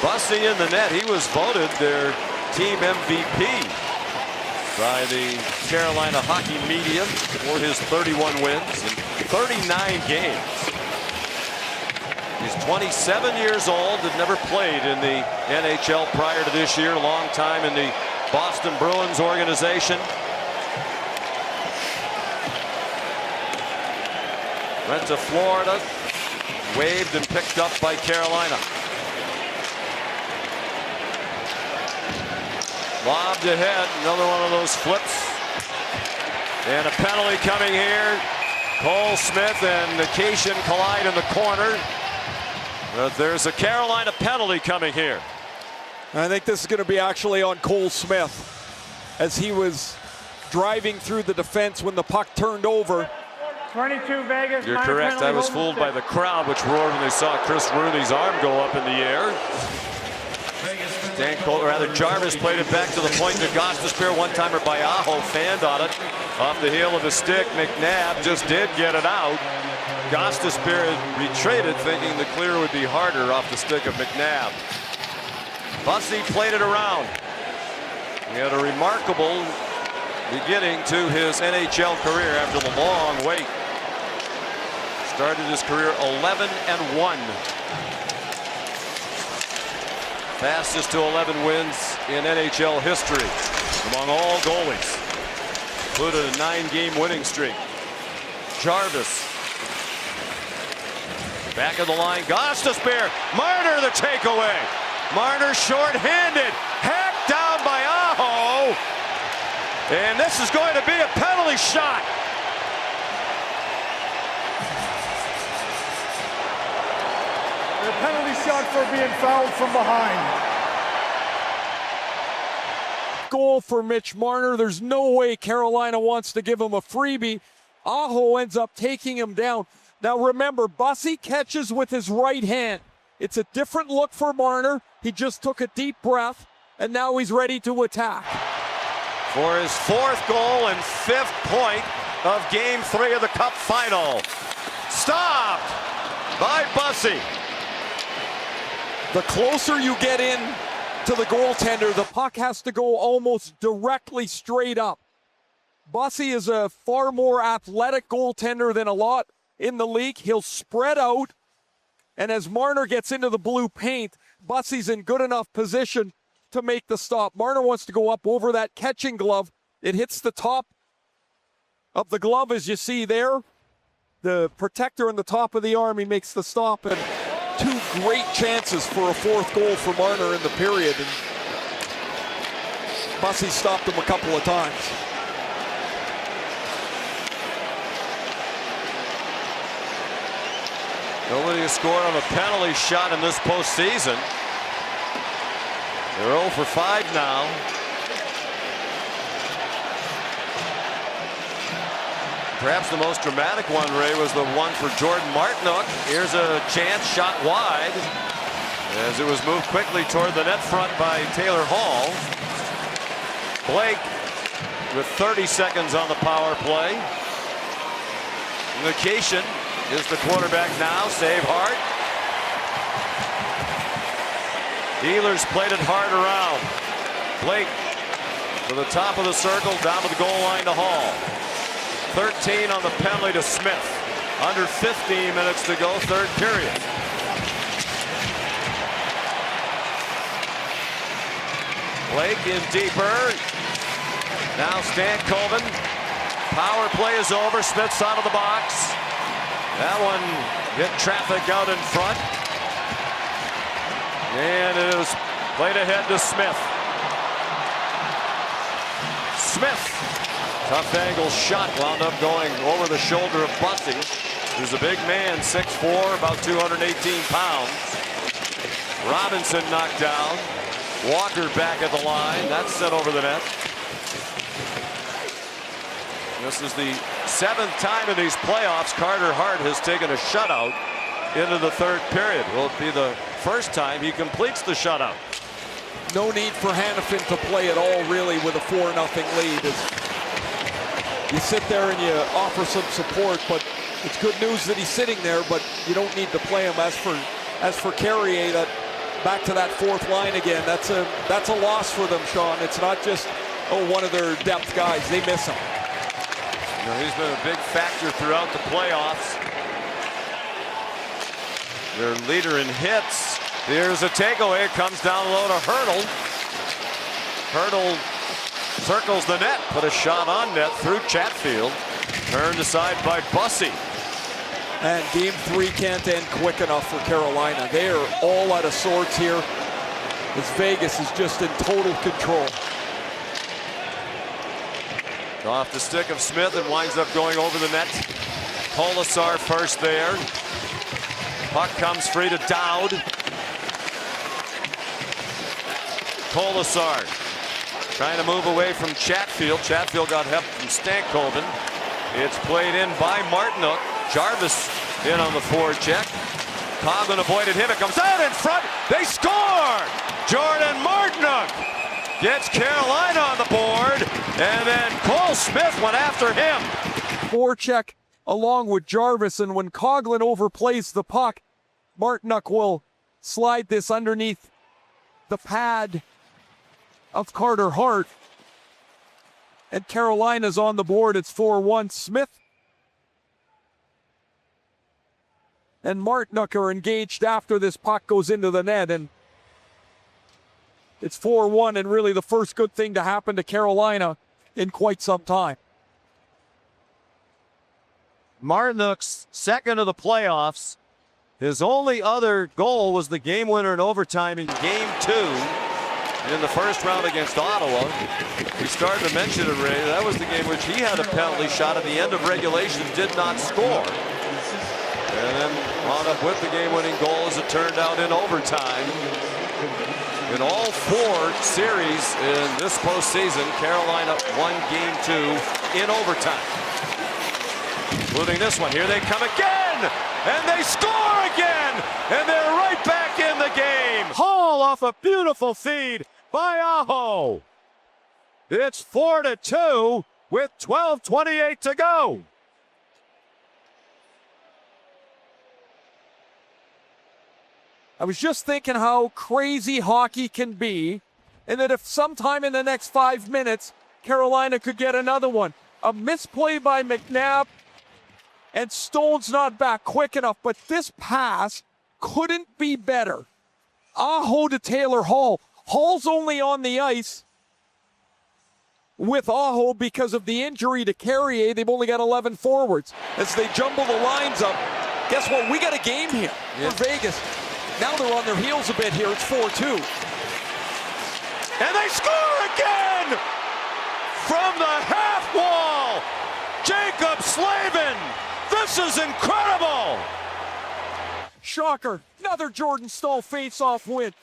Bussi in the net. He was voted their team MVP by the Carolina hockey media for his 31 wins in 39 games. He's 27 years old, had never played in the NHL prior to this year. Long time in the Boston Bruins organization. Went to Florida, waved and picked up by Carolina. Lobbed ahead, another one of those flips. And a penalty coming here. Cole Smith and Nikashin collide in the corner. But there's a Carolina penalty coming here. I think this is going to be actually on Cole Smith, as he was driving through the defense when the puck turned over. 22 Vegas. You're correct. I was fooled by the crowd, which roared when they saw Chris Rooney's arm go up in the air. Jarvis played it back to the point to Gostisbehere. One-timer by Aho, fanned on it. Off the heel of his stick, McNabb just did get it out. Gostisbehere retreated, thinking the clear would be harder off the stick of McNabb. Bussi played it around. He had a remarkable beginning to his NHL career after the long wait. Started his career 11-1. Fastest to 11 wins in NHL history among all goalies. Included a 9-game winning streak. Jarvis. Back of the line, Gostisbehere. Marner the takeaway. Marner short-handed. Hacked down by Aho. And this is going to be a penalty shot. A penalty shot for being fouled from behind. Goal for Mitch Marner. There's no way Carolina wants to give him a freebie. Aho ends up taking him down. Now remember, Bussi catches with his right hand. It's a different look for Marner. He just took a deep breath, and now he's ready to attack. For his 4th goal and 5th point of Game 3 of the Cup final. Stopped by Bussi. The closer you get in to the goaltender, the puck has to go almost directly straight up. Bussi is a far more athletic goaltender than a lot in the league. He'll spread out, and as Marner gets into the blue paint, Bussi's in good enough position to make the stop. Marner wants to go up over that catching glove. It hits the top of the glove, as you see there. The protector on the top of the arm, he makes the stop, and 2 great chances for a 4th goal for Marner in the period, and Bussi stopped him a couple of times. Nobody has scored on a penalty shot in this postseason. They're 0 for 5 now. Perhaps the most dramatic one, Ray, was the one for Jordan Martinook. Here's a chance, shot wide, as it was moved quickly toward the net front by Taylor Hall. Blake with 30 seconds on the power play. Nikashin is the quarterback now. Save hard. Ehlers played it hard around. Blake to the top of the circle, down to the goal line to Hall. 13 on the penalty to Smith. Under 15 minutes to go, third period. Blake in deeper. Now Stankoven. Power play is over. Smith's out of the box. That one hit traffic out in front. And it is played ahead to Smith. Smith. Tough angle shot. Wound up going over the shoulder of Bussey, who's a big man, 6'4", about 218 pounds. Robinson knocked down. Walker back at the line. That's sent over the net. This is the 7th time in these playoffs Carter Hart has taken a shutout into the third period. Will it be the first time he completes the shutout? No need for Hanifin to play at all, really, with a 4-0 lead. You sit there and you offer some support, but it's good news that he's sitting there, but you don't need to play him. As for Carrier, that back to that fourth line again, that's a loss for them, Sean. It's not just, one of their depth guys. They miss him. You know, he's been a big factor throughout the playoffs. Their leader in hits. Here's a takeaway. It comes down low to Hurdle. Hurdle circles the net, put a shot on net through Chatfield. Turned aside by Bussey. And game 3 can't end quick enough for Carolina. They are all out of sorts here, as Vegas is just in total control. Off the stick of Smith, and winds up going over the net. Kolasar first there. Puck comes free to Dowd. Kolasar trying to move away from Chatfield. Chatfield got help from Stankoven. It's played in by Martinook. Jarvis in on the forecheck. Coghlan avoided him. It comes out in front. They score! Jordan Martinook gets Carolina on the board. And then Cole Smith went after him. Forecheck along with Jarvis, and when Coghlan overplays the puck, Martinook will slide this underneath the pad of Carter Hart. And Carolina's on the board. It's 4-1. Smith and Martinook are engaged after this puck goes into the net, and it's 4-1, and really the first good thing to happen to Carolina in quite some time. Martinook's second of the playoffs. His only other goal was the game winner in overtime in game 2 in the first round against Ottawa. We started to mention it, Ray. That was the game which he had a penalty shot at the end of regulation, did not score. And then wound up with the game-winning goal as it turned out in overtime. In all 4 series in this postseason, Carolina won game 2 in overtime, including this one. Here they come again, and they score again, and they're right back in the game. Hall off a beautiful feed by Aho. It's 4-2 with 12:28 to go. I was just thinking how crazy hockey can be, and that if sometime in the next 5 minutes, Carolina could get another one. A misplay by McNabb, and Stone's not back quick enough, but this pass couldn't be better. Aho to Taylor Hall. Hall's only on the ice with Aho because of the injury to Carrier. They've only got 11 forwards. As they jumble the lines up, guess what? We got a game here for Vegas. Now they're on their heels a bit here. It's 4-2. And they score again! From the half wall, Jacob Slavin. This is incredible! Shocker. Another Jordan Staal face-off win.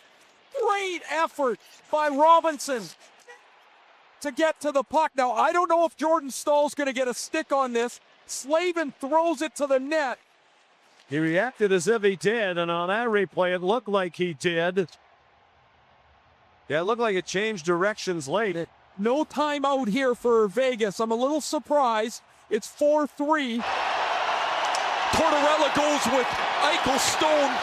Great effort by Robinson to get to the puck. Now, I don't know if Jordan Stahl's going to get a stick on this. Slavin throws it to the net. He reacted as if he did, and on that replay, it looked like he did. Yeah, it looked like it changed directions late. No timeout here for Vegas. I'm a little surprised. It's 4-3. Tortorella goes with Eichel, Stone,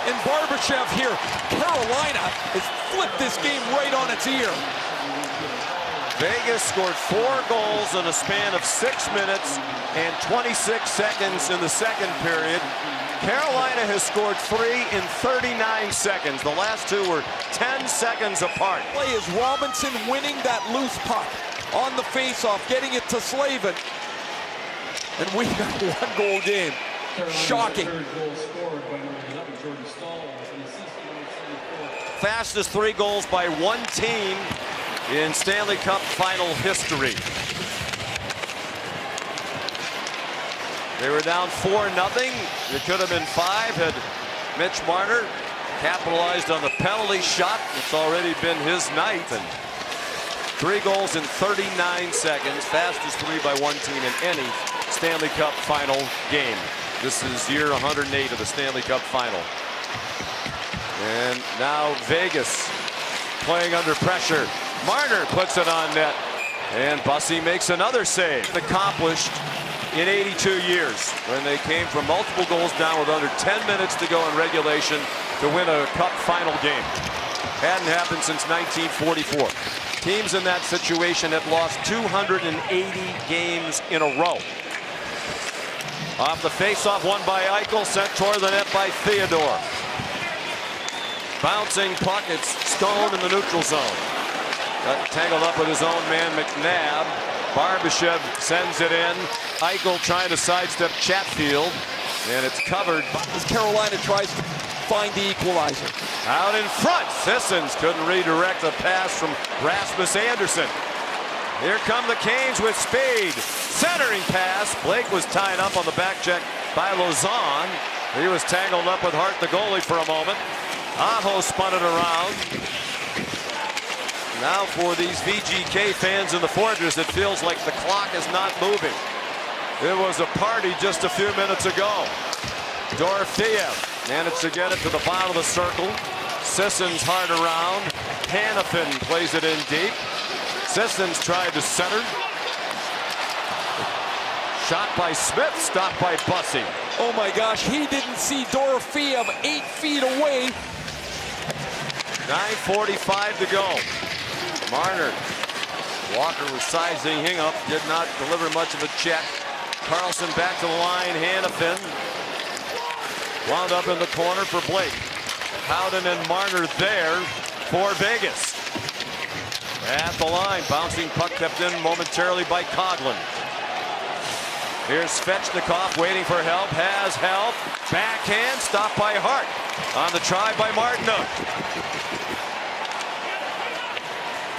And Barbashev here. Carolina has flipped this game right on its ear. Vegas scored 4 goals in a span of 6 minutes and 26 seconds in the second period. Carolina has scored 3 in 39 seconds. The last 2 were 10 seconds apart. Play is Robinson winning that loose puck on the faceoff, getting it to Slavin. And we got a 1-goal game. Shocking. Fastest 3 goals by one team in Stanley Cup final history. They were down 4-0. It could have been 5 had Mitch Marner capitalized on the penalty shot. It's already been his night. And 3 goals in 39 seconds. Fastest 3 by one team in any Stanley Cup final game. This is year 108 of the Stanley Cup final. And now Vegas playing under pressure. Marner puts it on net. And Bussy makes another save. Accomplished in 82 years when they came from multiple goals down with under 10 minutes to go in regulation to win a cup final game. Hadn't happened since 1944. Teams in that situation had lost 280 games in a row. Off the faceoff, won by Eichel, sent toward the net by Theodore. Bouncing puck, it's Stone in the neutral zone. Got tangled up with his own man, McNabb. Barbashev sends it in. Eichel trying to sidestep Chatfield, and it's covered. As Carolina tries to find the equalizer. Out in front, Sissons couldn't redirect the pass from Rasmus Anderson. Here come the Canes with speed. Centering pass. Blake was tied up on the back check by Lauzon. He was tangled up with Hart, the goalie, for a moment. Aho spun it around. Now for these VGK fans in the Fortress, it feels like the clock is not moving. It was a party just a few minutes ago. Dorofeev managed to get it to the bottom of the circle. Sissons hard around. Hanifin plays it in deep. Sissons tried to center. Shot by Smith, stopped by Bussy. Oh my gosh, he didn't see Dorofeev 8 feet away. 9:45 to go. Marner. Walker was sizing him up, did not deliver much of a check. Carlson back to the line. Hanifin wound up in the corner for Blake. Howden and Marner there for Vegas. At the line, bouncing puck kept in momentarily by Coghlan. Here's Svechnikov waiting for help, has help. Backhand, stopped by Hart. On the try by Martinook.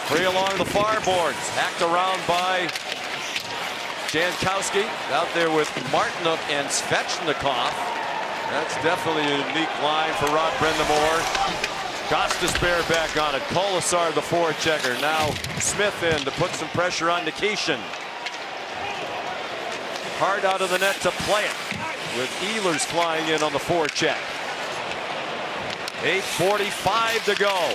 Free along the far boards, hacked around by Jankowski. Out there with Martinook and Svechnikov. That's definitely a unique line for Rod Brind'Amour. Gostisbehere back on it. Kolesar, the forechecker. Now Smith in to put some pressure on Nikishin. Hard out of the net to play it, with Ehlers flying in on the forecheck. 8:45 to go.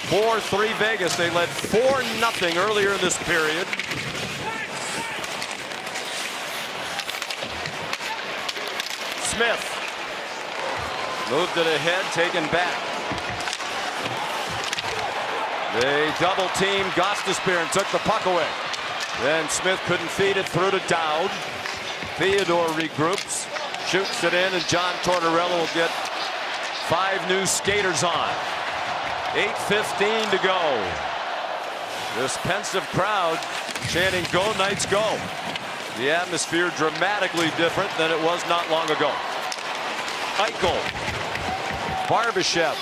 4-3 Vegas. They led 4-0 earlier in this period. Smith moved it ahead, taken back. They double teamed Gostisbehere and took the puck away. Then Smith couldn't feed it through to Dowd. Theodore regroups, shoots it in, and John Tortorella will get 5 new skaters on. 8:15 to go. This pensive crowd chanting "Go Knights, go!" The atmosphere dramatically different than it was not long ago. Eichel. Barbashev.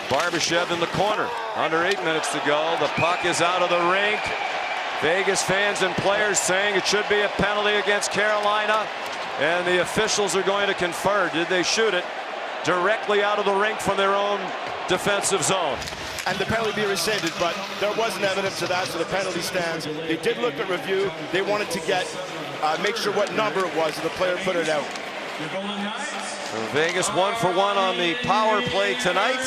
Barbashev in the corner. Under 8 minutes to go. The puck is out of the rink. Vegas fans and players saying it should be a penalty against Carolina. And the officials are going to confer. Did they shoot it directly out of the rink from their own defensive zone? And the penalty be rescinded, but there wasn't evidence of that, so the penalty stands. They did look at review. They wanted to get, make sure what number it was, and the player put it out. So Vegas 1 for 1 on the power play tonight.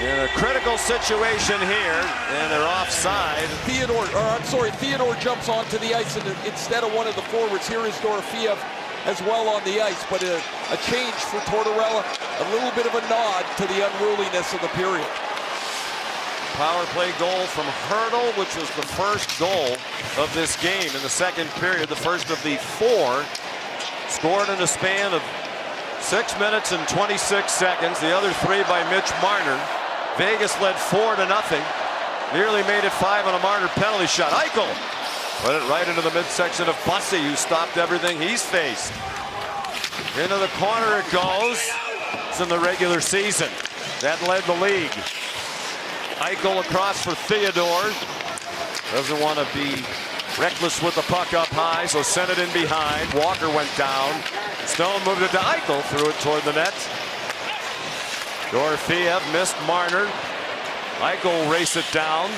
in a critical situation here, and they're offside. Theodore jumps onto the ice, and instead of one of the forwards, here is Dorofeev as well on the ice, but a change for Tortorella, a little bit of a nod to the unruliness of the period. Power play goal from Hurdle, which was the first goal of this game in the second period, the first of the 4, scored in a span of 6 minutes and 26 seconds. The other 3 by Mitch Marner. Vegas led 4-0. Nearly made it 5 on a Marner penalty shot. Eichel put it right into the midsection of Bussey, who stopped everything he's faced. Into the corner it goes. It's in the regular season. That led the league. Eichel across for Theodore. Doesn't want to be reckless with the puck up high, so sent it in behind. Walker went down. Stone moved it to Eichel, threw it toward the net. Dorofeev missed Marner. Eichel raced it down.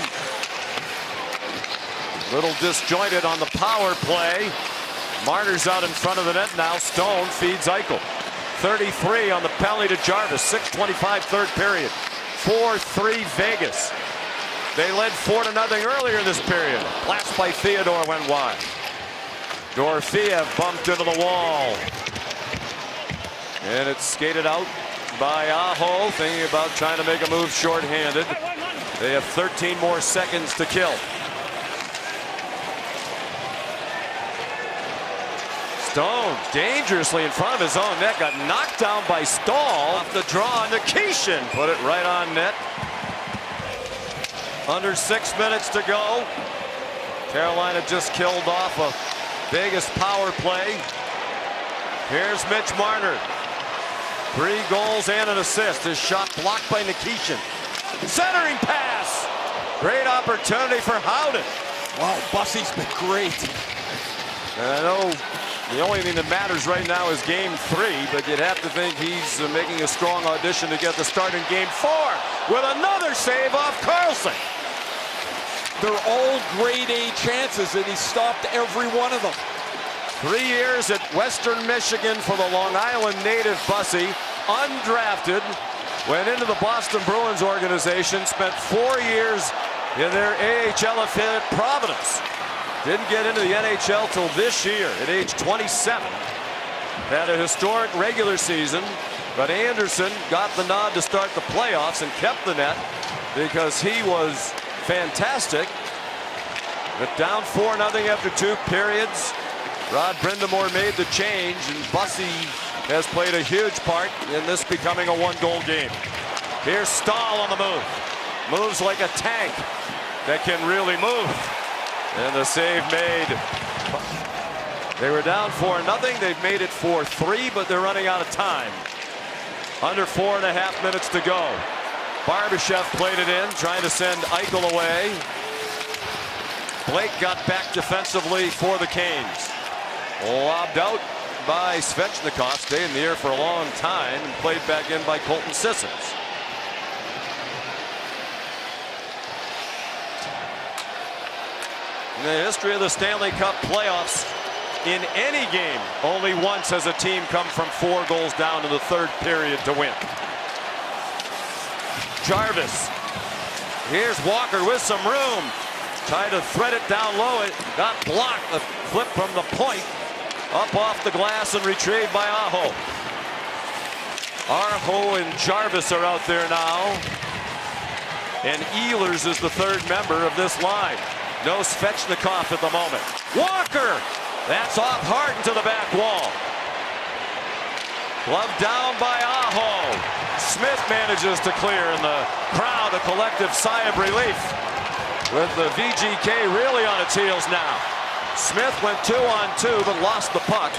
Little disjointed on the power play. Marner's out in front of the net now. Stone feeds Eichel. 33 on the penalty to Jarvis. 6:25 third period. 4-3 Vegas. They led 4-0 earlier this period. Blast by Theodore went wide. Dorofeev bumped into the wall. And it's skated out by Aho, thinking about trying to make a move shorthanded. They have 13 more seconds to kill. Stone dangerously in front of his own net, got knocked down by Stahl. Off the draw, Nikishin put it right on net. Under 6 minutes to go. Carolina just killed off a Vegas power play. Here's Mitch Marner. 3 goals and an assist. His shot blocked by Nikishin. Centering pass. Great opportunity for Howden. Wow, Bussey's been great. And I know the only thing that matters right now is game 3, but you'd have to think he's making a strong audition to get the start in game 4 with another save off Carlson. They're all grade A chances, and he stopped every one of them. 3 years at Western Michigan for the Long Island native Bussey, undrafted, went into the Boston Bruins organization, spent 4 years in their AHL affiliate Providence. Didn't get into the NHL till this year at age 27. Had a historic regular season, but Anderson got the nod to start the playoffs and kept the net because he was fantastic. But down 4-0 after 2 periods. Rod Brind'Amour made the change, and Bussey has played a huge part in this becoming a 1-goal game. Here's Stahl on the move. Moves like a tank that can really move. And the save made. They were down 4-0. They've made it 4-3, but they're running out of time. Under 4.5 minutes to go. Barbashev played it in, trying to send Eichel away. Blake got back defensively for the Canes. Lobbed out by Svechnikov, stayed in the air for a long time, and played back in by Colton Sissons. In the history of the Stanley Cup playoffs, in any game, only once has a team come from 4 goals down in the third period to win. Jarvis. Here's Walker with some room. Tried to thread it down low. It got blocked. A flip from the point. Up off the glass and retrieved by Aho. Aho and Jarvis are out there now. And Ehlers is the 3rd member of this line. No Svechnikov at the moment. Walker! That's off hard into the back wall. Glove down by Aho. Smith manages to clear, and the crowd a collective sigh of relief. With the VGK really on its heels now. Smith went 2-on-2 but lost the puck.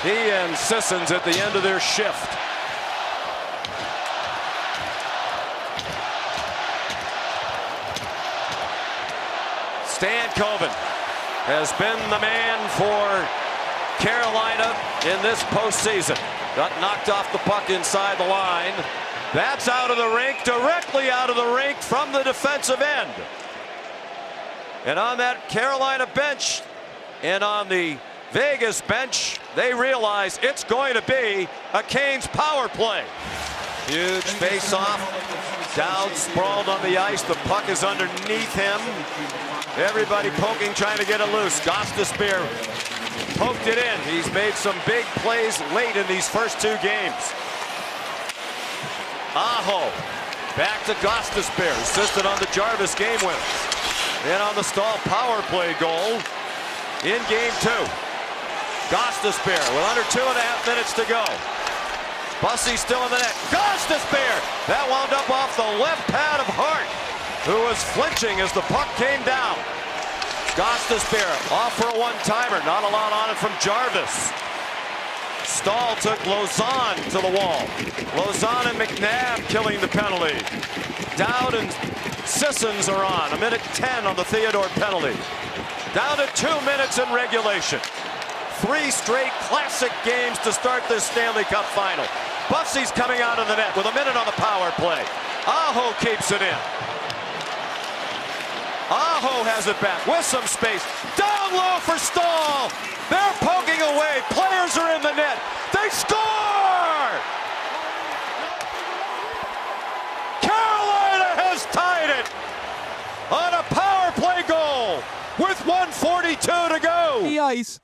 He and Sissons at the end of their shift. Stankoven has been the man for Carolina in this postseason. Got knocked off the puck inside the line. That's out of the rink, directly out of the rink from the defensive end. And on that Carolina bench and on the Vegas bench, they realize it's going to be a Canes power play. Huge face-off. Dowd sprawled on the ice. The puck is underneath him. Everybody poking, trying to get it loose. Gostisbehere poked it in. He's made some big plays late in these first two games. Aho back to Gostisbehere, assisted on the Jarvis game winner. In on the Staal power play goal in game two. Gostisbehere with under 2.5 minutes to go. Bussey still in the net. Gostisbehere! That wound up off the left pad of Hart, who was flinching as the puck came down. Gostisbehere off for a one-timer. Not a lot on it from Jarvis. Staal took Lauzon to the wall. Lauzon and McNabb killing the penalty. Dowd and Sissons are on. 1:10 on the Theodore penalty. Down to 2 minutes in regulation. 3 straight classic games to start this Stanley Cup final. Bussey's coming out of the net with 1 minute on the power play. Aho keeps it in. Aho has it back with some space. Down low for Staal. They're poking away. Players are in the net. They score! Carolina has tied it on a power play goal with 1:42 to go. The ice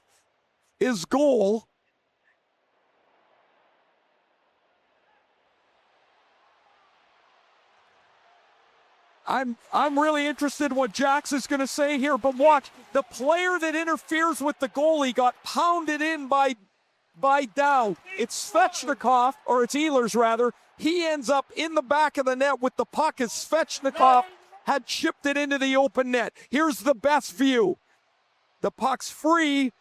is goal. I'm really interested in what Jax is going to say here, but watch. The player that interferes with the goalie got pounded in by Dowd. It's Svechnikov, or it's Ehlers rather. He ends up in the back of the net with the puck as Svechnikov had chipped it into the open net. Here's the best view. The puck's free.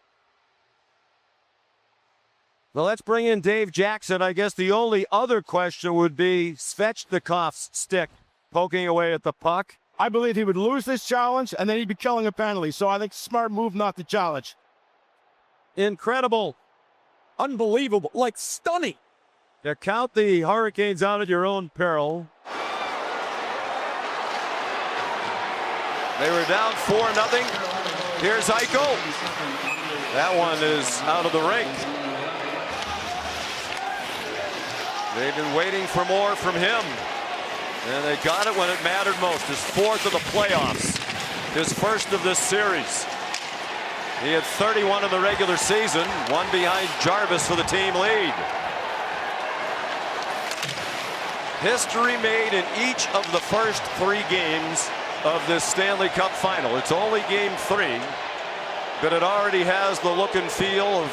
Well, let's bring in Dave Jackson. I guess the only other question would be Svechnikov's stick poking away at the puck. I believe he would lose this challenge, and then he'd be killing a penalty. So I think smart move not to challenge. Incredible. Unbelievable. Like stunning. You count the Hurricanes out at your own peril. They were down 4-0. Here's Eichel. That one is out of the rink. They've been waiting for more from him. And they got it when it mattered most. His 4th of the playoffs. His first of this series. He had 31 in the regular season. One behind Jarvis for the team lead. History made in each of the first 3 games of this Stanley Cup final. It's only game 3, but it already has the look and feel of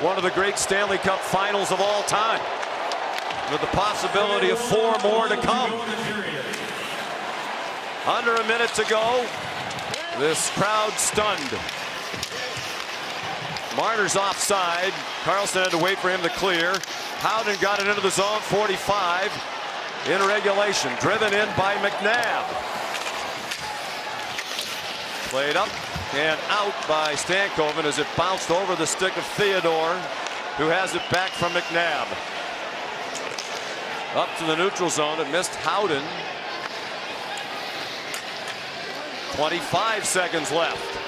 one of the great Stanley Cup finals of all time, with the possibility of 4 more to come. Under a minute to go. This crowd stunned. Marner's offside. Karlsson had to wait for him to clear. Howden got it into the zone. 45 in regulation. Driven in by McNabb. Played up and out by Stankoven as it bounced over the stick of Theodore, who has it back from McNabb. Up to the neutral zone. It missed Howden. 25 seconds left.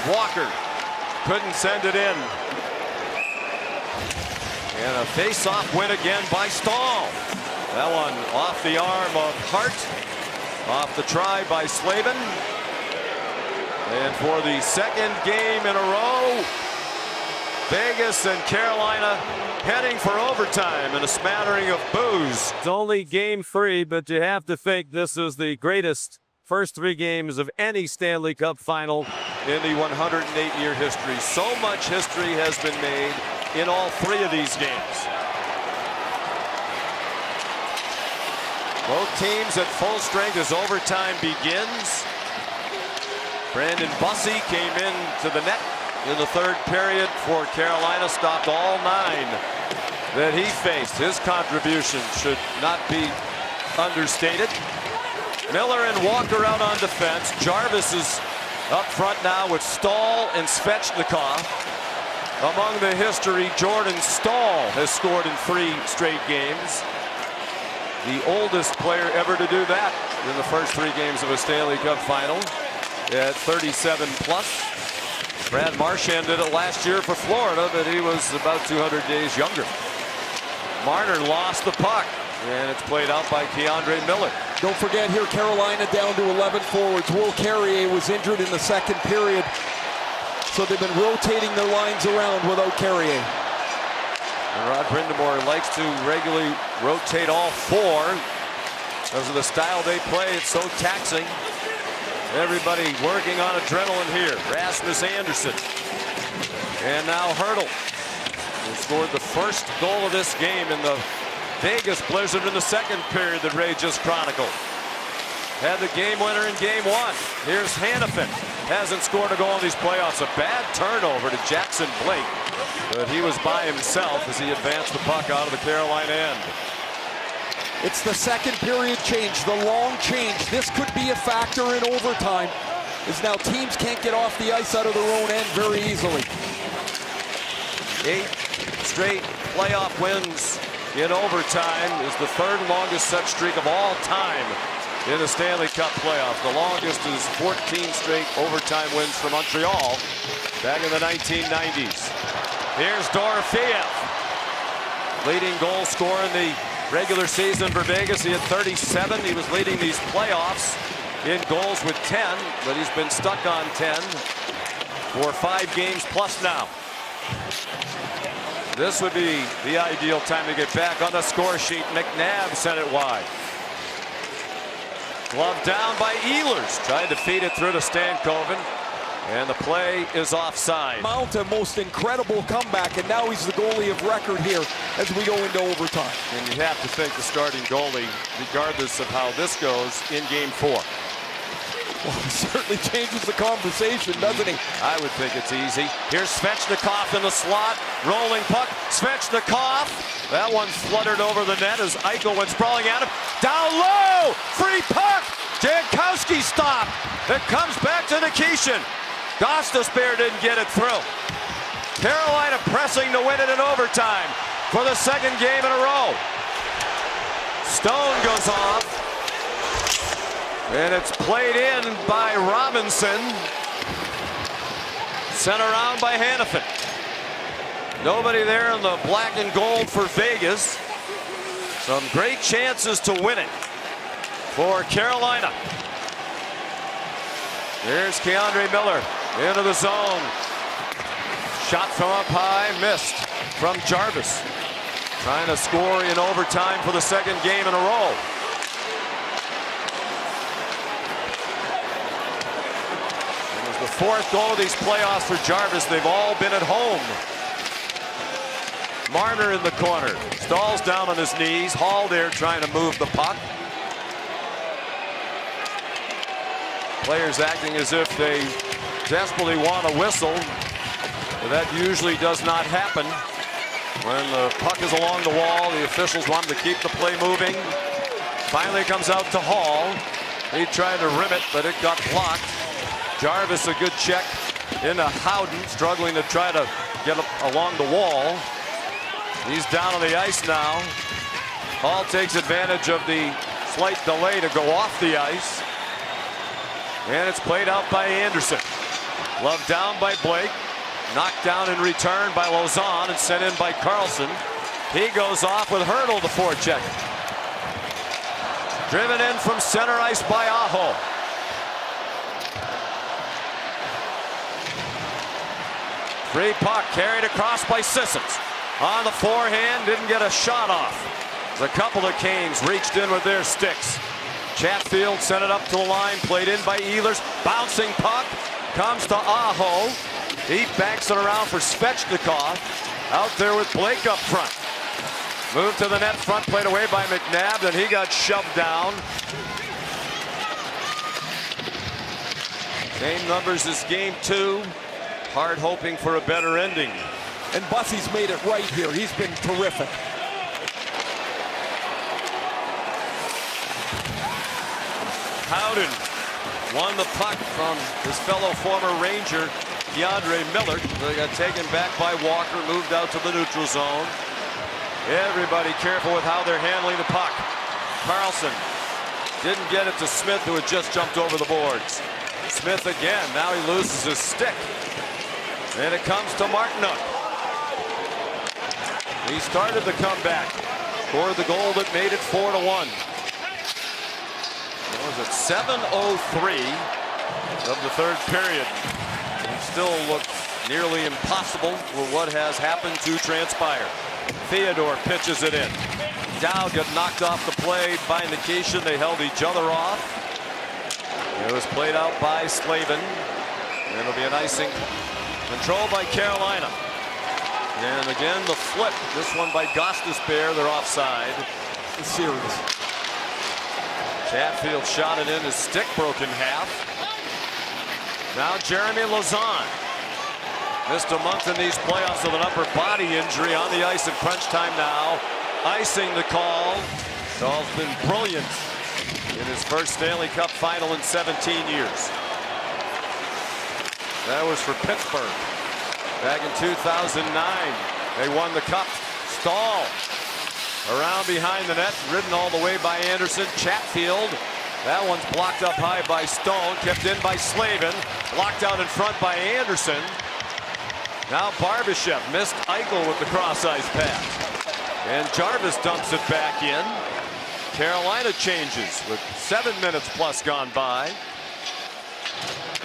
Walker couldn't send it in. And a face-off win again by Staal. That one off the arm of Hart. Off the try by Slavin. And for the second game in a row, Vegas and Carolina heading for overtime and a smattering of boos. It's only game 3, but you have to think this is the greatest first 3 games of any Stanley Cup final in the 108-year history. So much history has been made in all 3 of these games. Both teams at full strength as overtime begins. Brandon Bussey came in to the net in the 3rd period for Carolina, stopped all 9 that he faced. His contribution should not be understated. Miller and Walker out on defense. Jarvis is up front now with Staal and Svechnikov. Among the history, Jordan Staal has scored in 3 straight games. The oldest player ever to do that in the first 3 games of a Stanley Cup final at 37 plus. Brad Marchand did it last year for Florida, but he was about 200 days younger. Marner lost the puck, and it's played out by Keandre Miller. Don't forget here, Carolina down to 11 forwards. Will Carrier was injured in the second period, so they've been rotating their lines around without Carrier. And Rod Brind'Amour likes to regularly rotate all four because of the style they play. It's so taxing. Everybody working on adrenaline here. Rasmus Andersson. And now Hertl, who scored the first goal of this game in the Vegas Blizzard in the second period that Ray just chronicled. Had the game winner in game one. Here's Hanifin. Hasn't scored a goal in these playoffs. A bad turnover to Jackson Blake, but he was by himself as he advanced the puck out of the Carolina end. It's the second period change, the long change. This could be a factor in overtime, as now teams can't get off the ice out of their own end very easily. 8 straight playoff wins in overtime is the third longest such streak of all time in the Stanley Cup playoffs. The longest is 14 straight overtime wins for Montreal back in the 1990s. Here's Dorofeev, leading goal scorer in the regular season for Vegas. He had 37. He was leading these playoffs in goals with 10, but he's been stuck on 10 for 5 games plus now. This would be the ideal time to get back on the score sheet. McNabb sent it wide. Glove down by Ehlers. Tried to feed it through to Stankoven. And the play is offside. Mount a most incredible comeback, and now he's the goalie of record here as we go into overtime. And you have to think the starting goalie, regardless of how this goes, in game 4. Well, it certainly changes the conversation, doesn't he? I would think it's easy. Here's Svechnikov in the slot. Rolling puck. Svechnikov. That one fluttered over the net as Eichel went sprawling at him. Down low. Free puck. Jankowski stop. It comes back to Nikishin. Gostisbehere didn't get it through. Carolina pressing to win it in overtime for the second game in a row. Stone goes off. And it's played in by Robinson. Sent around by Hanifin. Nobody there in the black and gold for Vegas. Some great chances to win it for Carolina. There's Keandre Miller into the zone. Shot from up high, missed from Jarvis. Trying to score in overtime for the second game in a row. It was the fourth goal of these playoffs for Jarvis. They've all been at home. Marner in the corner. Stahl's down on his knees. Hall there trying to move the puck. Players acting as if they desperately want a whistle. But that usually does not happen. When the puck is along the wall, the officials want to keep the play moving. Finally it comes out to Hall. He tried to rim it, but it got blocked. Jarvis, a good check into Howden, struggling to try to get along the wall. He's down on the ice now. Hall takes advantage of the slight delay to go off the ice. And it's played out by Anderson. Glove down by Blake. Knocked down in return by Lauzon and sent in by Carlson. He goes off with Hertl, the forecheck. Driven in from center ice by Aho. Free puck carried across by Sissons. On the forehand, didn't get a shot off. A couple of Canes reached in with their sticks. Chatfield sent it up to the line, played in by Ehlers. Bouncing puck comes to Aho. He banks it around for Svechnikov. Out there with Blake up front. Moved to the net front, played away by McNabb, then he got shoved down. Same numbers as game 2. Hard hoping for a better ending. And Bussy's made it right here. He's been terrific. Howden won the puck from his fellow former Ranger, Keandre Miller. They got taken back by Walker, moved out to the neutral zone. Everybody careful with how they're handling the puck. Carlson didn't get it to Smith, who had just jumped over the boards. Smith again, now he loses his stick. And it comes to Martinook. He started the comeback. Scored the goal that made it 4-1. What was it? 7:03 of the third period. It still looks nearly impossible for what has happened to transpire. Theodore pitches it in. Dow got knocked off the play by Nikishin. They held each other off. It was played out by Slavin. And it'll be an icing controlled by Carolina. And again, the flip. This one by Gostisbehere. They're offside. It's serious. Chatfield shot it in. His stick broke in half. Now Jeremy Lauzon. Missed a month in these playoffs with an upper body injury on the ice in crunch time now. Icing the call. Dahl's been brilliant in his first Stanley Cup final in 17 years. That was for Pittsburgh. Back in 2009, they won the cup. Stahl around behind the net, ridden all the way by Anderson. Chatfield, that one's blocked up high by Stone, kept in by Slavin, blocked out in front by Anderson. Now Barbashev missed Eichel with the cross-ice pass. And Jarvis dumps it back in. Carolina changes with 7 minutes plus gone by.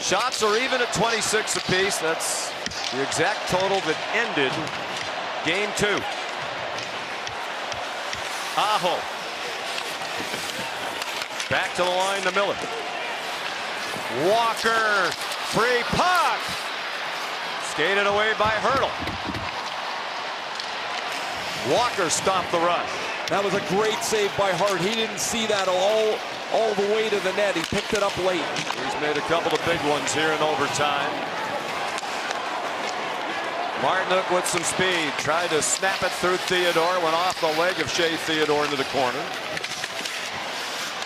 Shots are even at 26 apiece. That's the exact total that ended game 2. Aho. Back to the line to Miller. Walker. Free puck. Skated away by Hurdle. Walker stopped the rush. That was a great save by Hart. He didn't see that all the way to the net. He picked it up late. He's made a couple of big ones here in overtime. Martinook with some speed. Tried to snap it through Theodore. Went off the leg of Shea Theodore into the corner.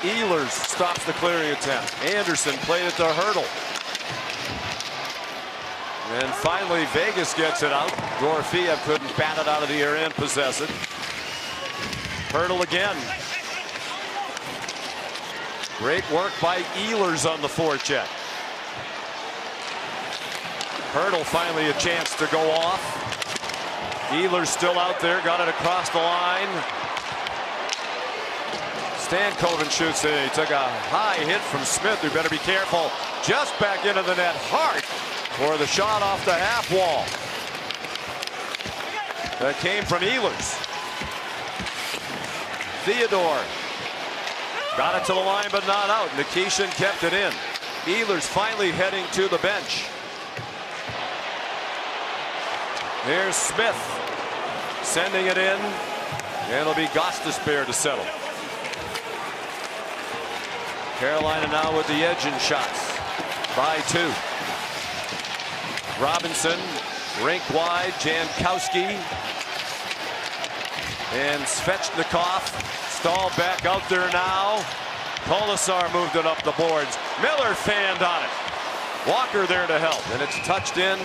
Ehlers stops the clearing attempt. Anderson played it to Hurdle. And finally Vegas gets it out. Dorofeev couldn't bat it out of the air and possess it. Hurdle again. Great work by Ehlers on the forecheck. Hurdle finally a chance to go off. Ehlers still out there, got it across the line. Stankoven shoots it. He took a high hit from Smith. We better be careful. Just back into the net. Hart for the shot off the half wall. That came from Ehlers. Theodore got it to the line but not out. Nikishin kept it in. Ehlers finally heading to the bench. Here's Smith sending it in, and it'll be Gostisbehere to settle. Carolina now with the edge in shots by 2. Robinson, rink wide, Jankowski, and Svechnikov. Stahl back out there now. Kolasar moved it up the boards. Miller fanned on it. Walker there to help, and it's touched in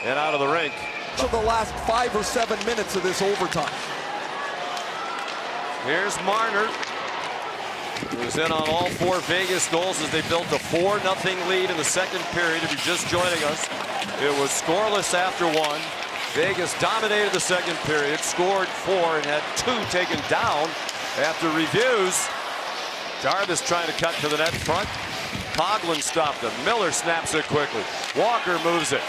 and out of the rink. To the last 5 or 7 minutes of this overtime. Here's Marner, who's in on all 4 Vegas goals as they built a 4-0 lead in the second period. If you're just joining us, it was scoreless after 1. Vegas dominated the second period, scored 4, and had 2 taken down after reviews. Jarvis trying to cut to the net front. Coghlan stopped him. Miller snaps it quickly. Walker moves it.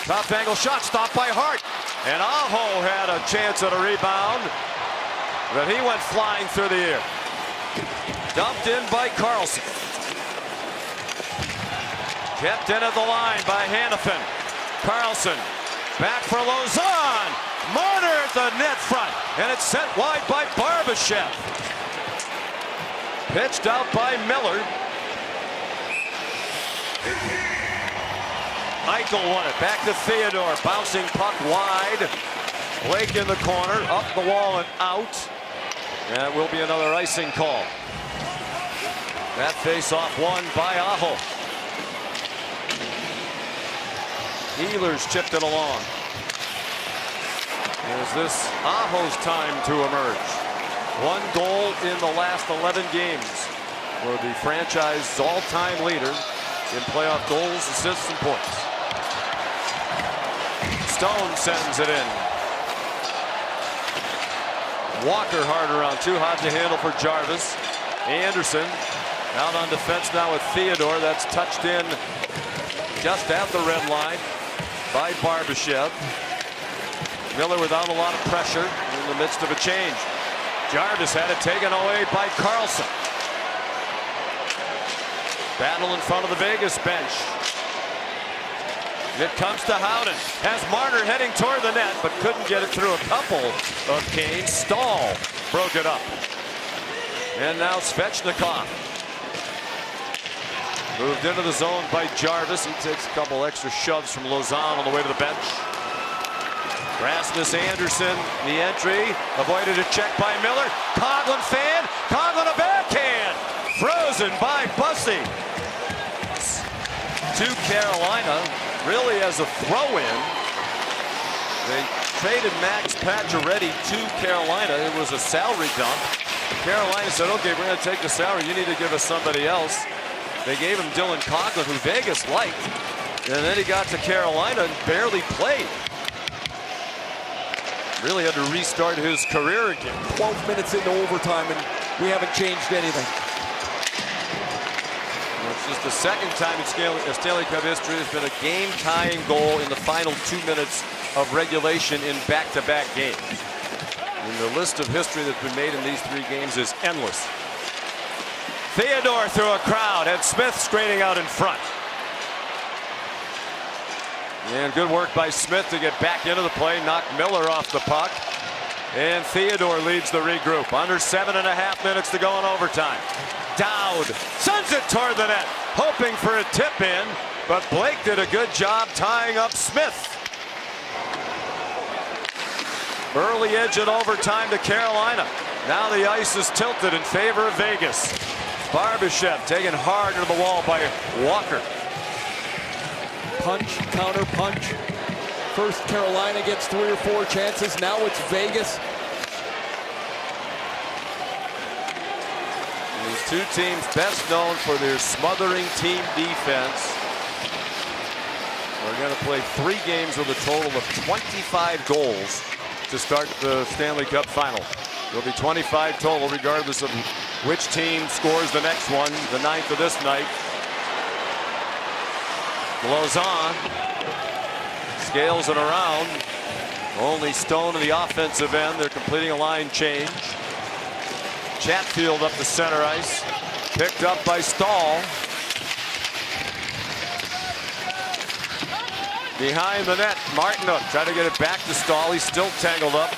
Top angle shot stopped by Hart. And Aho had a chance at a rebound, but he went flying through the air. Dumped in by Carlson. Kept in at the line by Hanifin. Carlson back for Lauzon. Marner at the net front, and it's sent wide by Barbashev. Pitched out by Miller. Eichel won it. Back to Theodore. Bouncing puck wide. Blake in the corner. Up the wall and out. And it will be another icing call. That face-off won by Aho. Ehlers chipped it along. Is this Aho's time to emerge? 1 goal in the last 11 games for the franchise's all-time leader in playoff goals, assists, and points. Stone sends it in. Walker hard around, too hot to handle for Jarvis. Anderson out on defense now with Theodore. That's touched in just at the red line by Barbashev. Miller without a lot of pressure in the midst of a change. Jarvis had it taken away by Carlson. Battle in front of the Vegas bench. It comes to Howden. Has Marner heading toward the net, but couldn't get it through a couple of Canes. Stahl broke it up. And now Svechnikov. Moved into the zone by Jarvis. He takes a couple extra shoves from Lauzon on the way to the bench. Rasmus Anderson, the entry, avoided a check by Miller. Coghlan fan, Coghlan a backhand, frozen by Bussy. To Carolina, really as a throw-in. They traded Max Pacioretty to Carolina. It was a salary dump. Carolina said, okay, we're going to take the salary. You need to give us somebody else. They gave him Dylan Coghlan, who Vegas liked. And then he got to Carolina and barely played. Really had to restart his career again. 12 minutes into overtime, and we haven't changed anything. It's just the second time in Stanley Cup history there's been a game-tying goal in the final 2 minutes of regulation in back-to-back games. And the list of history that's been made in these 3 games is endless. Theodore through a crowd, and Smith straining out in front. And good work by Smith to get back into the play, knock Miller off the puck. And Theodore leads the regroup. Under 7.5 minutes to go in overtime. Dowd sends it toward the net, hoping for a tip in, but Blake did a good job tying up Smith. Early edge in overtime to Carolina. Now the ice is tilted in favor of Vegas. Barbashev taken hard to the wall by Walker. Punch, counter punch. First Carolina gets 3 or 4 chances. Now it's Vegas. These two teams best known for their smothering team defense. We're going to play 3 games with a total of 25 goals to start the Stanley Cup final. There'll be 25 total regardless of which team scores the next one, the 9th of this night. Lauzon scales it around. Only Stone in the offensive end. They're completing a line change. Chatfield up the center ice. Picked up by Stahl. Behind the net, Martinook trying to get it back to Stahl. He's still tangled up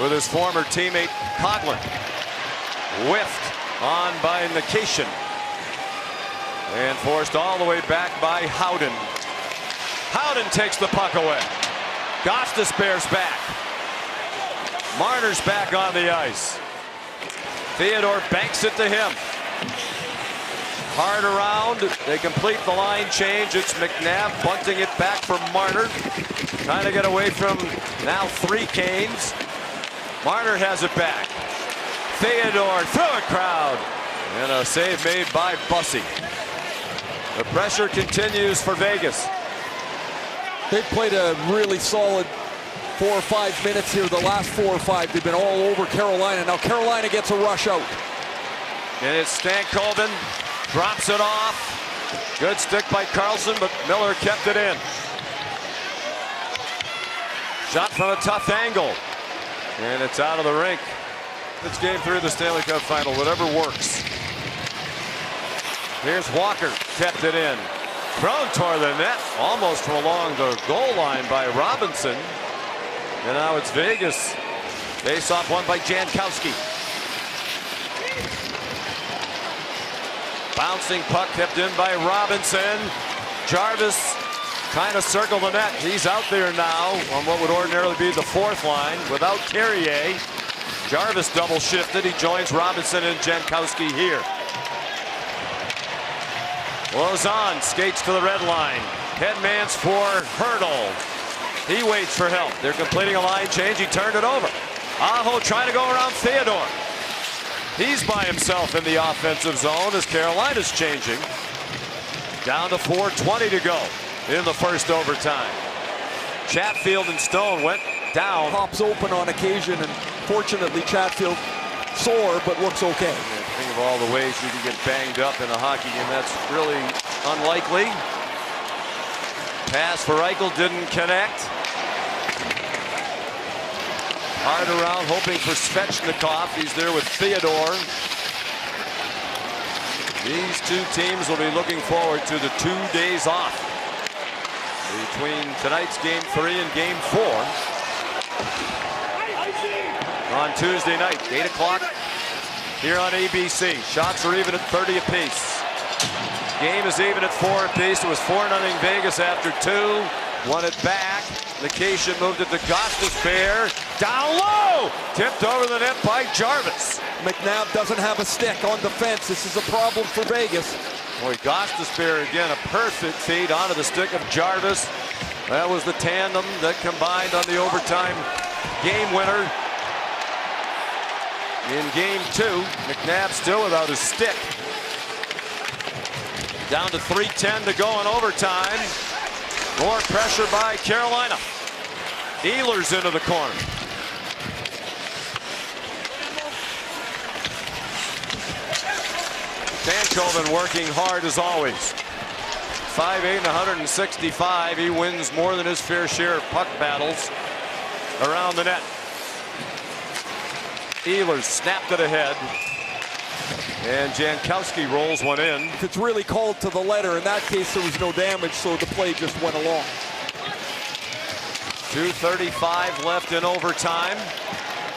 with his former teammate Coghlan. Whiffed on by Nikishin. And forced all the way back by Howden. Howden takes the puck away. Gostis bears back. Marner's back on the ice. Theodore banks it to him. Hard around. They complete the line change. It's McNabb bunting it back for Marner. Trying to get away from now 3 Canes. Marner has it back. Theodore through a crowd. And a save made by Bussy. The pressure continues for Vegas. They've played a really solid 4 or 5 minutes here. The last 4 or 5, they've been all over Carolina. Now Carolina gets a rush out. And it's Stankoven. Drops it off. Good stick by Carlson, but Miller kept it in. Shot from a tough angle. And it's out of the rink. It's game 3 of the Stanley Cup final. Whatever works. Here's Walker. Kept it in. Thrown toward the net. Almost from along the goal line by Robinson. And now it's Vegas. Face-off won by Jankowski. Bouncing puck kept in by Robinson. Jarvis kind of circled the net. He's out there now on what would ordinarily be the 4th line without Carrier. Jarvis double shifted. He joins Robinson and Jankowski here. Lauzon skates to the red line. Headman's for Hurdle. He waits for help. They're completing a line change. He turned it over. Aho trying to go around Theodore. He's by himself in the offensive zone as Carolina's changing. Down to 4:20 to go in the first overtime. Chatfield and Stone went down. Pops open on occasion, and fortunately Chatfield sore but looks okay. Think of all the ways you can get banged up in a hockey game. That's really unlikely. Pass for Eichel didn't connect. Hard around, hoping for Svechnikov. He's there with Theodore. These two teams will be looking forward to the 2 days off between tonight's Game 3 and Game 4 on Tuesday night, 8 o'clock here on ABC. Shots are even at 30 apiece. Game is even at 4 apiece. It was 4-0 Vegas after 2. Won it back. Nication moved it to Gostisbehere. Down low! Tipped over the net by Jarvis. McNabb doesn't have a stick on defense. This is a problem for Vegas. Boy, Gostisbehere again, a perfect feed onto the stick of Jarvis. That was the tandem that combined on the overtime game winner. In Game 2, McNabb still without his stick. Down to 3:10 to go in overtime. More pressure by Carolina. Ehlers into the corner. Stankoven working hard as always. 5'8" and 165. He wins more than his fair share of puck battles around the net. Ehlers snapped it ahead. And Jankowski rolls one in. If it's really called to the letter, in that case there was no damage, so the play just went along. 2:35 left in overtime.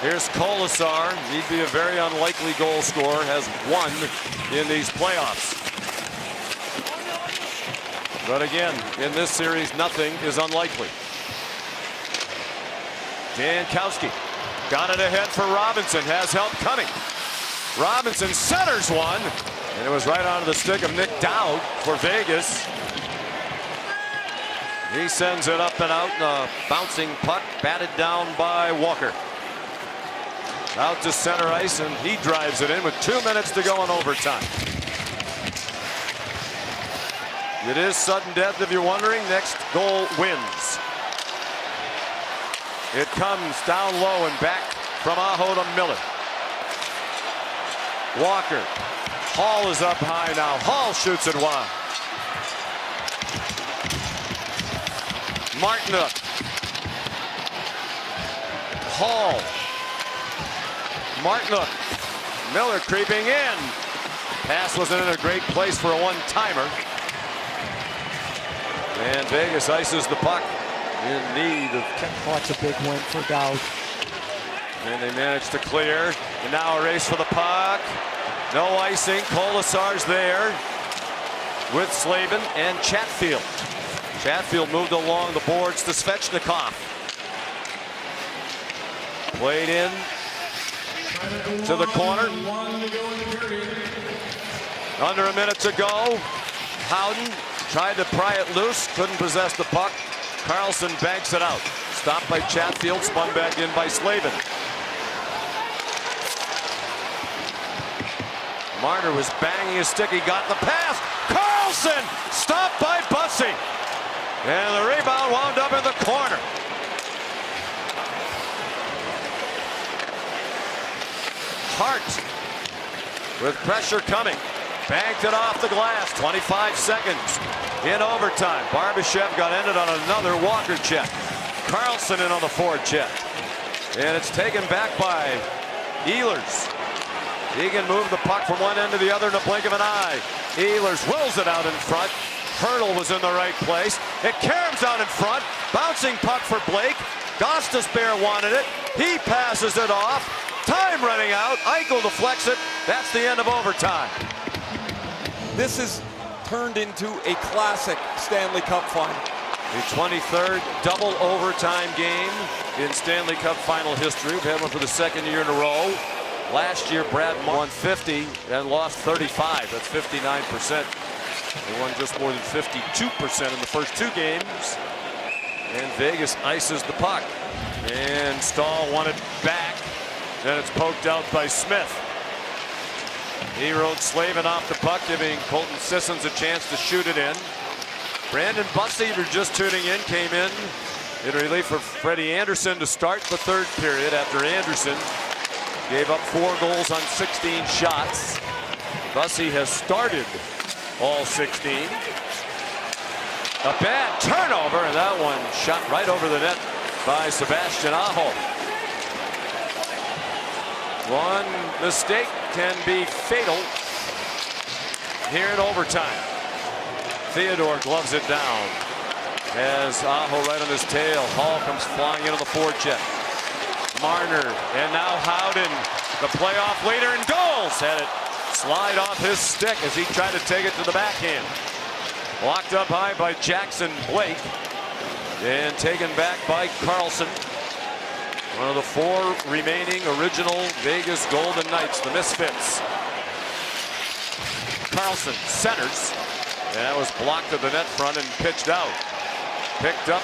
Here's Kolasar. He'd be a very unlikely goal scorer. Has one in these playoffs. But again, in this series, nothing is unlikely. Jankowski got it ahead for Robinson. Has help coming. Robinson centers one, and it was right onto the stick of Nick Dowd for Vegas. He sends it up and out, and a bouncing puck batted down by Walker. Out to center ice, and he drives it in with 2 minutes to go in overtime. It is sudden death if you're wondering. Next goal wins. It comes down low and back from Aho to Miller. Walker. Hall is up high now. Hall shoots it wide. Martinook. Hall. Martinook. Miller creeping in. Pass wasn't in a great place for a one-timer. And Vegas ices the puck in need of. That's a big win for Dowd. And they managed to clear. And now a race for the puck. No icing. Kolasar's there with Slavin and Chatfield. Chatfield moved along the boards to Svechnikov. Played in to the corner. Under a minute to go. Howden tried to pry it loose. Couldn't possess the puck. Carlson banks it out. Stopped by Chatfield. Spun back in by Slavin. Marner was banging his stick. He got the pass. Carlson stopped by Bussey. And the rebound wound up in the corner. Hart with pressure coming. Banked it off the glass. 25 seconds in overtime. Barbashev got ended on another Walker check. Carlson in on the forward check. And it's taken back by Ehlers. He can move the puck from one end to the other in a blink of an eye. Ehlers wills it out in front. Hurdle was in the right place. It caroms out in front. Bouncing puck for Blake. Gostisbehere wanted it. He passes it off. Time running out. Eichel deflects it. That's the end of overtime. This has turned into a classic Stanley Cup final. The 23rd double overtime game in Stanley Cup final history. We've had one for the second year in a row. Last year, Brad won 50 and lost 35. That's 59%. They won just more than 52% in the first two games. And Vegas ices the puck. And Stahl won it back. Then it's poked out by Smith. He rode Slavin off the puck, giving Colton Sissons a chance to shoot it in. Brandon Bussey, if you're just tuning in, came in In relief for Freddie Anderson to start the third period after Anderson gave up 4 goals on 16 shots. Bussey has started all 16. A bad turnover, and that one shot right over the net by Sebastian Aho. One mistake can be fatal here in overtime. Theodore gloves it down. Has Aho right on his tail. Hall comes flying into the forecheck. Marner, and now Howden, the playoff leader, and goals. Had it slide off his stick as he tried to take it to the backhand. Blocked up high by Jackson Blake and taken back by Carlson. One of the 4 remaining original Vegas Golden Knights, the Misfits. Carlson centers. And that was blocked at the net front and pitched out. Picked up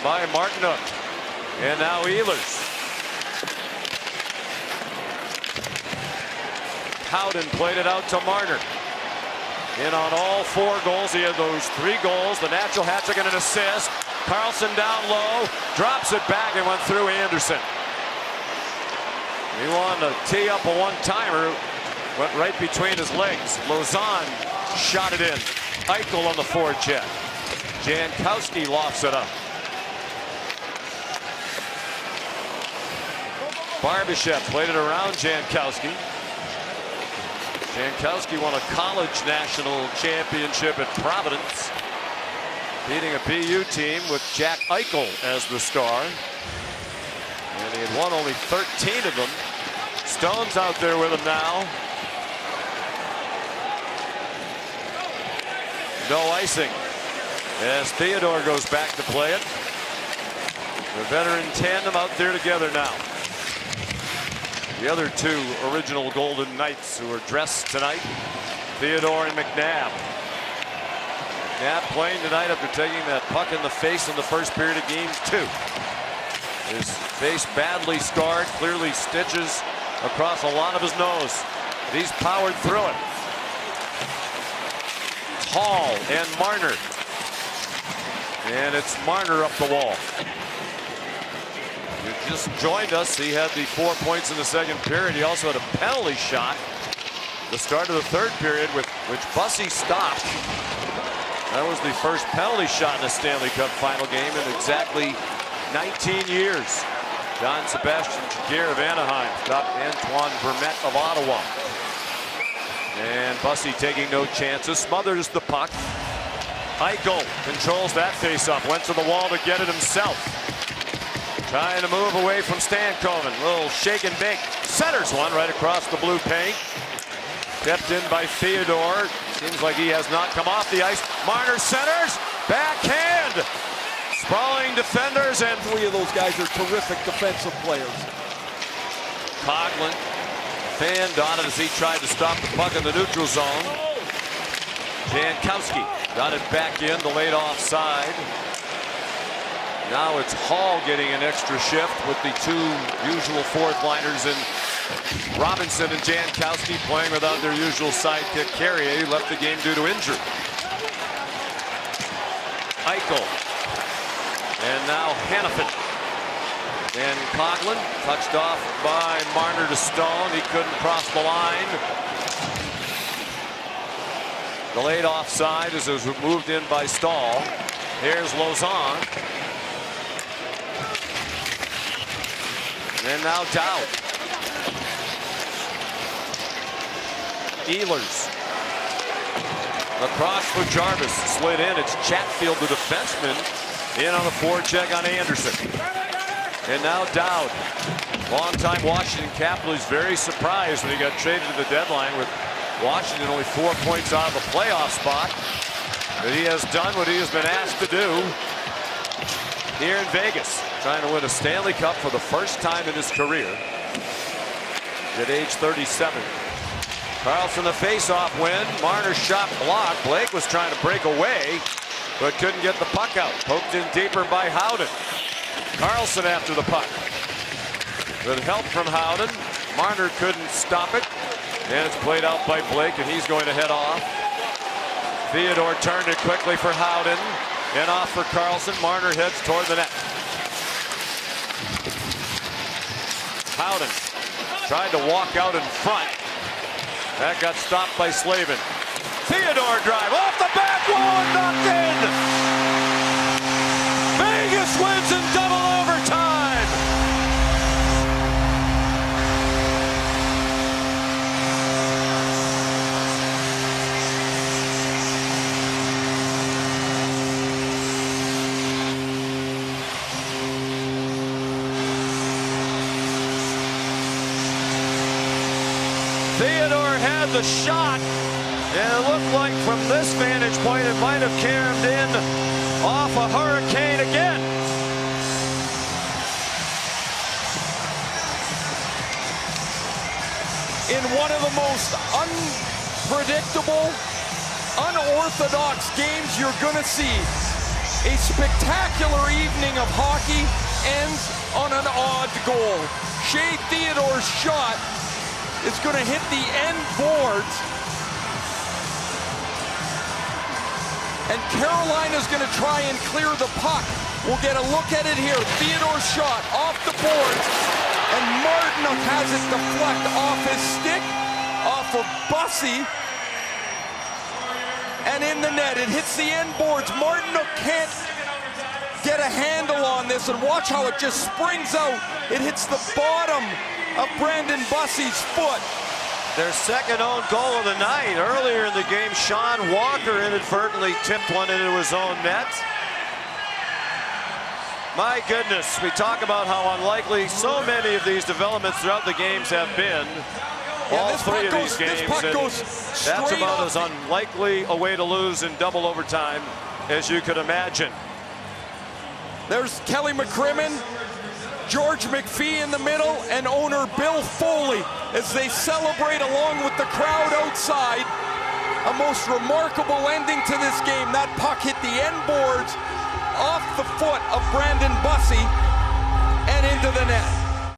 by Martinook. And now Ehlers. Howden played it out to Marner. In on all 4 goals. He had those 3 goals. The natural hat trick and an assist. Carlson down low. Drops it back and went through Anderson. He wanted to tee up a one-timer. Went right between his legs. Lauzon shot it in. Eichel on the forecheck. Jankowski lofts it up. Barbashev played it around Jankowski. Jankowski won a college national championship at Providence, beating a BU team with Jack Eichel as the star. And he had won only 13 of them. Stone's out there with him now. No icing as Theodore goes back to play it. The veteran tandem out there together now. The other 2 original Golden Knights who are dressed tonight, Theodore and McNabb. McNabb playing tonight after taking that puck in the face in the first period of game 2. His face badly scarred, clearly stitches across a lot of his nose. But he's powered through it. Hall and Marner. And it's Marner up the wall. You just joined us. He had the 4 points in the second period. He also had a penalty shot the start of the third period, with which Bussey stopped. That was the first penalty shot in a Stanley Cup final game in exactly 19 years. John Sebastian Jaguar of Anaheim stopped Antoine Vermette of Ottawa. And Bussey taking no chances, smothers the puck. Eichel controls that faceoff, went to the wall to get it himself. Trying to move away from Stankoven. Little shake and bake. Centers one right across the blue paint. Kept in by Theodore. Seems like he has not come off the ice. Marner centers. Backhand. Sprawling defenders, and 3 of those guys are terrific defensive players. Coghlan fanned on it as he tried to stop the puck in the neutral zone. Jankowski got it back in, delayed offside. Now it's Hall getting an extra shift with the 2 usual 4th-liners in Robinson and Jankowski playing without their usual sidekick Carrier, who left the game due to injury. Eichel. And now Hanifin. And Coghlan touched off by Marner to Stone. He couldn't cross the line. Delayed offside as it was moved in by Stahl. Here's Lauzon. And now Dowd. Ehlers. Across for Jarvis. Slid in. It's Chatfield, the defenseman, in on the forecheck on Anderson. And now Dowd. Longtime Washington Capital. He's very surprised when he got traded at the deadline, with Washington only 4 points out of the playoff spot. But he has done what he has been asked to do here in Vegas, trying to win a Stanley Cup for the first time in his career at age 37. Carlson the face-off win. Marner shot blocked. Blake was trying to break away, but couldn't get the puck out. Poked in deeper by Howden. Carlson after the puck. With help from Howden, Marner couldn't stop it. And it's played out by Blake, and he's going to head off. Theodore turned it quickly for Howden. And off for Carlson. Marner heads toward the net. Howden tried to walk out in front. That got stopped by Slavin. Theodore drive off the back wall and knocked in. Vegas wins in double overtime. Theodore had the shot, and it looked like from this vantage point it might have caromed in off a Hurricane again. In one of the most unpredictable, unorthodox games you're going to see, a spectacular evening of hockey ends on an odd goal. Shea Theodore's shot is going to hit the end boards, and Carolina's going to try and clear the puck. We'll get a look at it here. Theodore's shot off the boards, and Martinook has it deflect off his stick, off of Bussey, and in the net. It hits the end boards. Martinook can't get a handle on this, and watch how it just springs out. It hits the bottom of Brandon Bussey's foot. Their second own goal of the night. Earlier in the game, Sean Walker inadvertently tipped one into his own net. My goodness, we talk about how unlikely so many of these developments throughout the games have been. All three of these games, and that's about as unlikely a way to lose in double overtime as you could imagine. There's Kelly McCrimmon, George McPhee in the middle, and owner Bill Foley as they celebrate along with the crowd outside. A most remarkable ending to this game. That puck hit the end boards off the foot of Brandon Bussey and into the net.